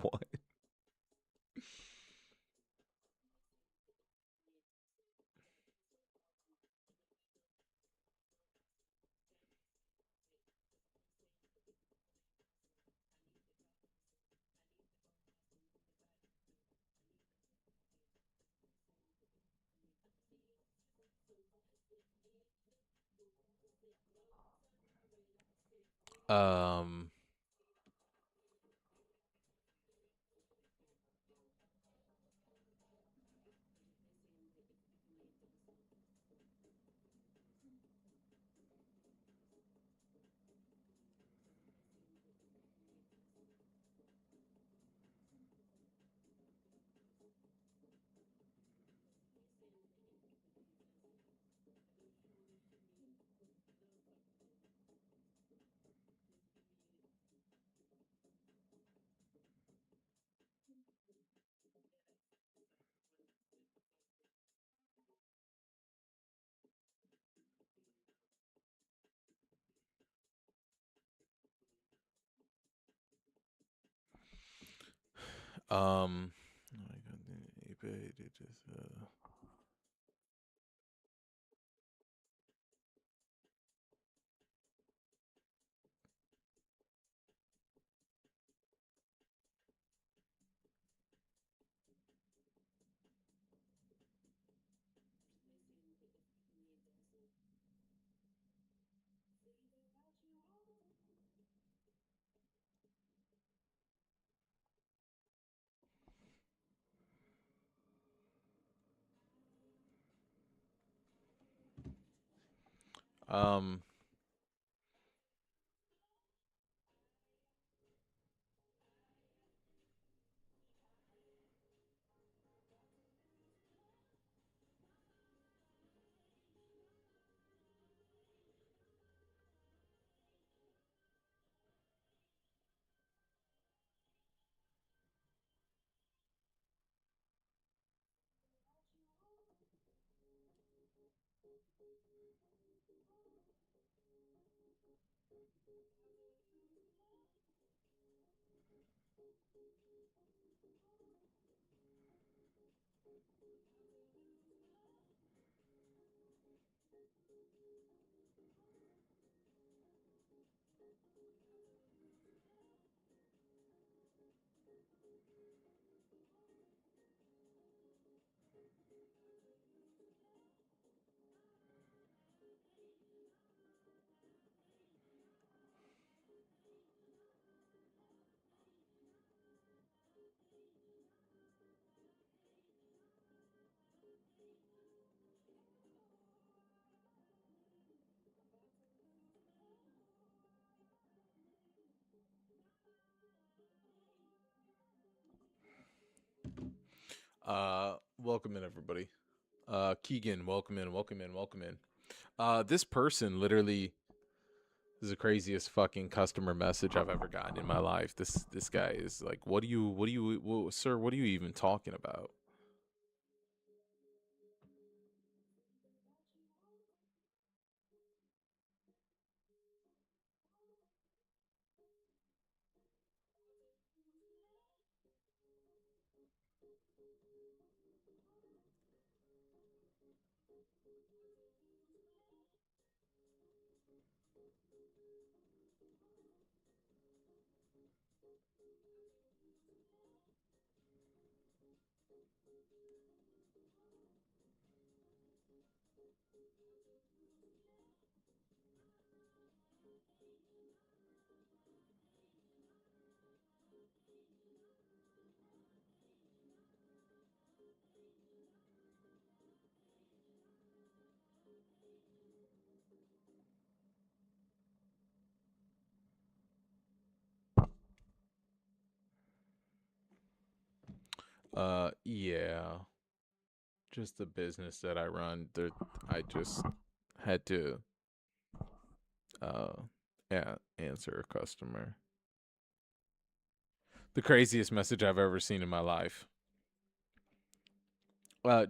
What? Um um Um, welcome in everybody. Keegan, welcome in, welcome in, welcome in. This person literally is the craziest fucking customer message I've ever gotten in my life. This guy is like, sir, what are you even talking about? Yeah, just the business that I run. I just had to uh, yeah, answer a customer. The craziest message I've ever seen in my life.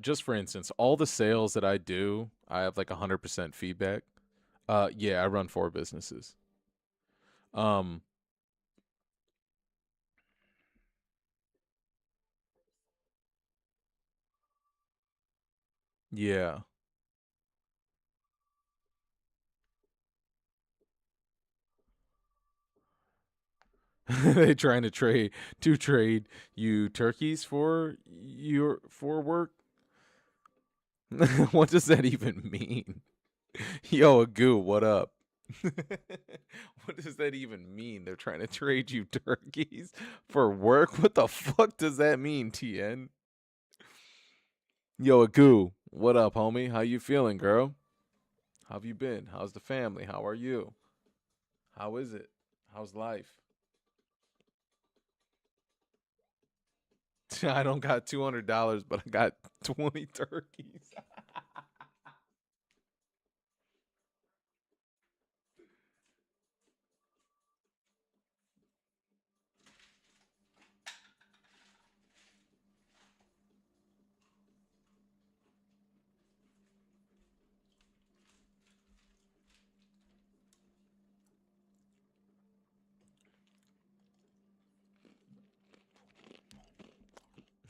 Just for instance, all the sales that I do, I have like 100% feedback. Yeah, I run 4 businesses. Um, yeah. They trying to trade you turkeys for work. What does that even mean? Yo, Agoo, what up? What does that even mean? They're trying to trade you turkeys for work? What the fuck does that mean, TN? Yo, Agoo, what up, homie? How you feeling, girl? How have you been? How's the family? How are you? How is it? How's life? I don't got $200, but I got 20 turkeys.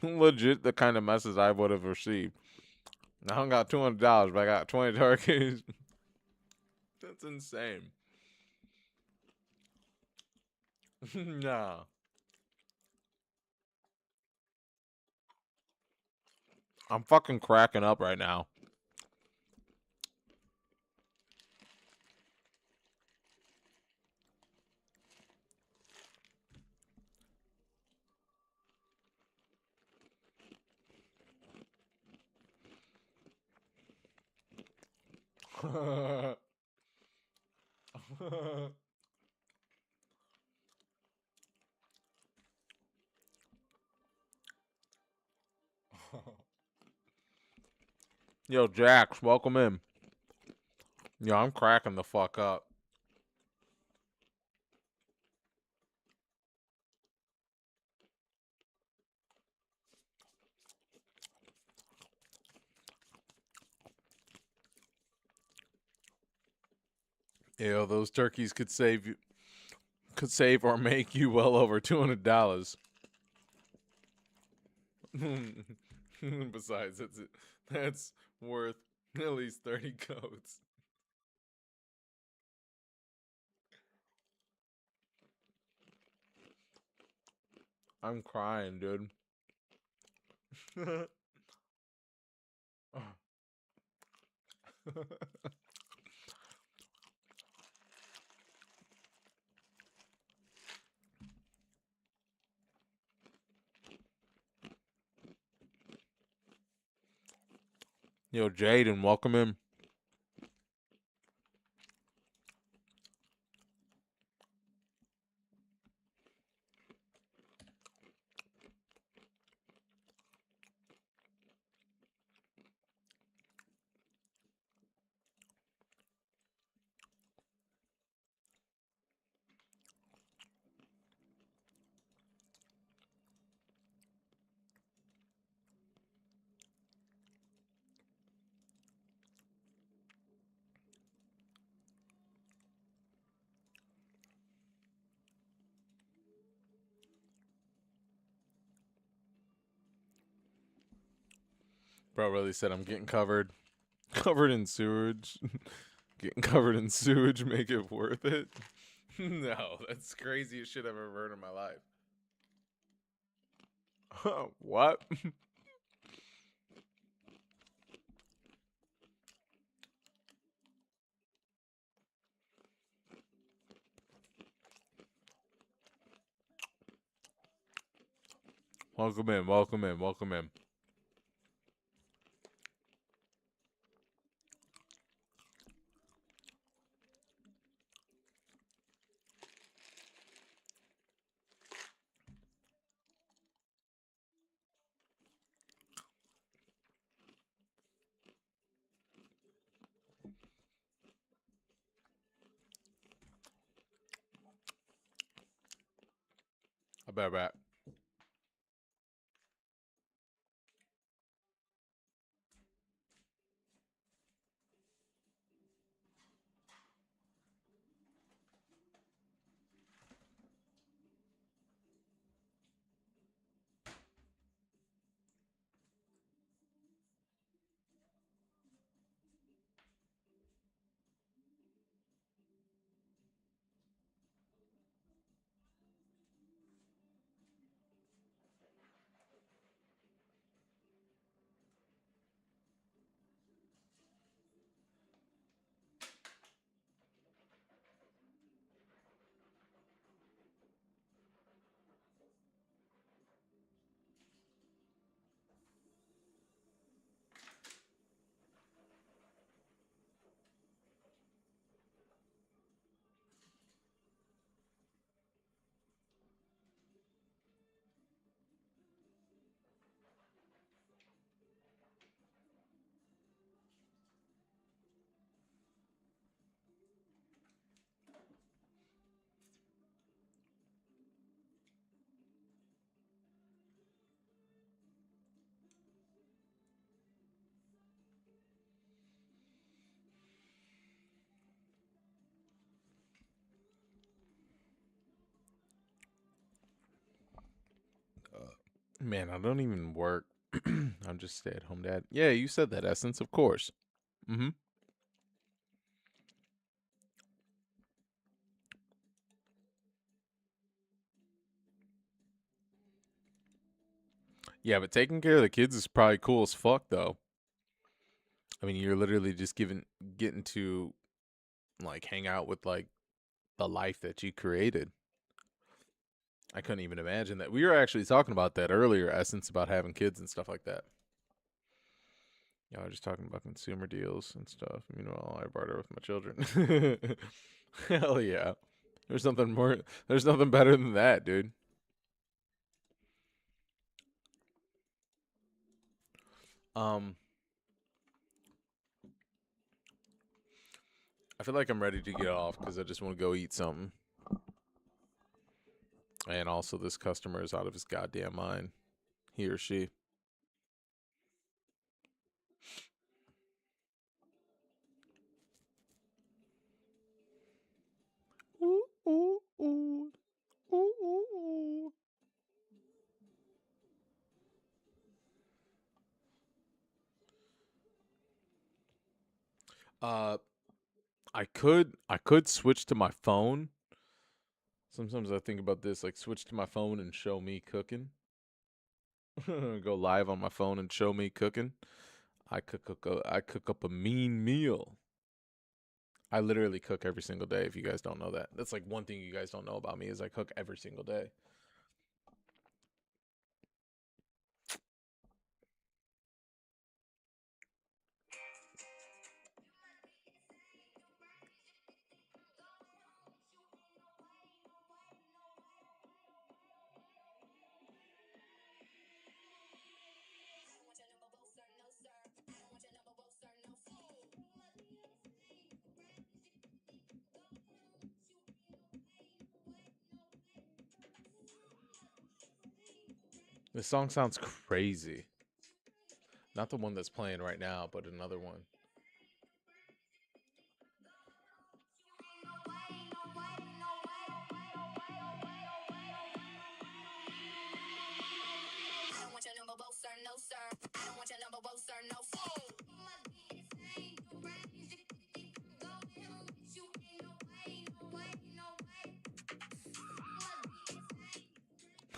Legit the kind of message I would have received. I don't got $200, but I got 20 turkeys. That's insane. Nah. I'm fucking cracking up right now. Yo, Jax, welcome in. Yo, I'm cracking the fuck up. Yo, those turkeys could save or make you well over $200. Besides, that's worth at least 30 coats. I'm crying, dude. Yo, Jaden, welcome in. Bro really said I'm getting covered in sewage. Getting covered in sewage make it worth it? No, that's the craziest shit I've ever heard in my life. What? Welcome in, welcome in, welcome in. I bet. Man, I don't even work. I'm just stay-at-home dad. Yeah, you said that, Essence, of course. Mm-hmm. Yeah, but taking care of the kids is probably cool as fuck, though. I mean, you're literally just getting to like hang out with like the life that you created. I couldn't even imagine that. We were actually talking about that earlier, Essence, about having kids and stuff like that. Yeah, I was just talking about consumer deals and stuff. Meanwhile, I barter with my children. Hell yeah. There's nothing more. There's nothing better than that, dude. Um, I feel like I'm ready to get off because I just want to go eat something. And also, this customer is out of his goddamn mind. He or she. Ooh, ooh, ooh. Ooh, ooh, ooh. Uh, I could switch to my phone. Sometimes I think about this, like switch to my phone and show me cooking. Go live on my phone and show me cooking. I cook up a mean meal. I literally cook every single day. If you guys don't know that, that's like one thing you guys don't know about me is I cook every single day. This song sounds crazy. Not the one that's playing right now, but another one.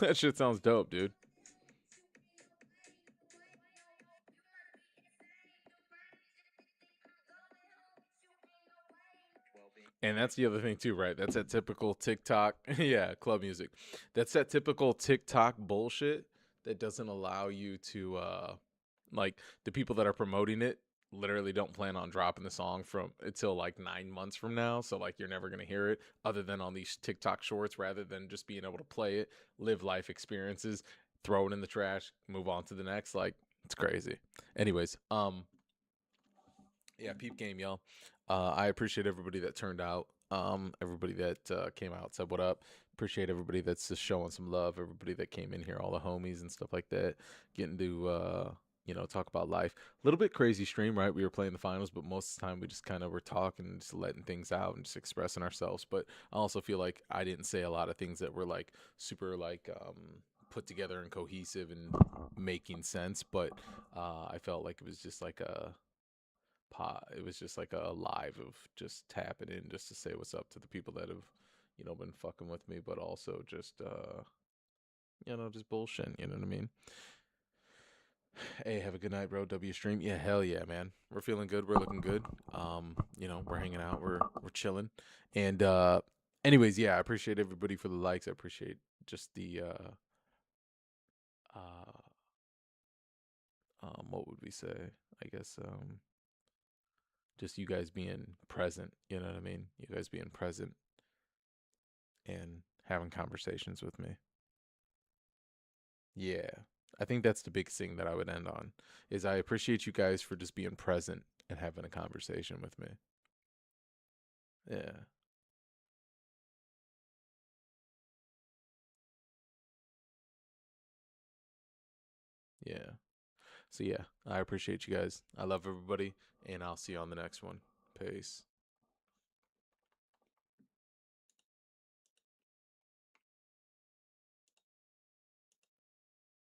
That shit sounds dope, dude. And that's the other thing too, right? That's that typical TikTok, yeah, club music. That's that typical TikTok bullshit that doesn't allow you to like the people that are promoting it literally don't plan on dropping the song from until like 9 months from now, so like you're never going to hear it other than on these TikTok shorts rather than just being able to play it, live life experiences, throw it in the trash, move on to the next. Like it's crazy. Anyways, yeah, peep game, y'all. I appreciate everybody that turned out. Everybody that came out said what up. Appreciate everybody that's just showing some love. Everybody that came in here, all the homies and stuff like that, getting to talk about life. A little bit crazy stream, right? We were playing the finals, but most of the time we just kind of were talking, just letting things out and just expressing ourselves. But I also feel like I didn't say a lot of things that were like super like put together and cohesive and making sense. But I felt like it was just like a it was just like a live of just tapping in just to say what's up to the people that have been fucking with me, but also just just bullshit, you know what I mean? Hey, have a good night, bro. W stream. Yeah, hell yeah, man. We're feeling good. We're looking good. We're hanging out. We're chilling. And anyways, yeah, I appreciate everybody for the likes. I appreciate just the uh what would we say? I guess just you guys being present, you know what I mean? You guys being present and having conversations with me. Yeah. I think that's the big thing that I would end on is I appreciate you guys for just being present and having a conversation with me. Yeah. Yeah. So yeah, I appreciate you guys. I love everybody and I'll see you on the next one. Peace.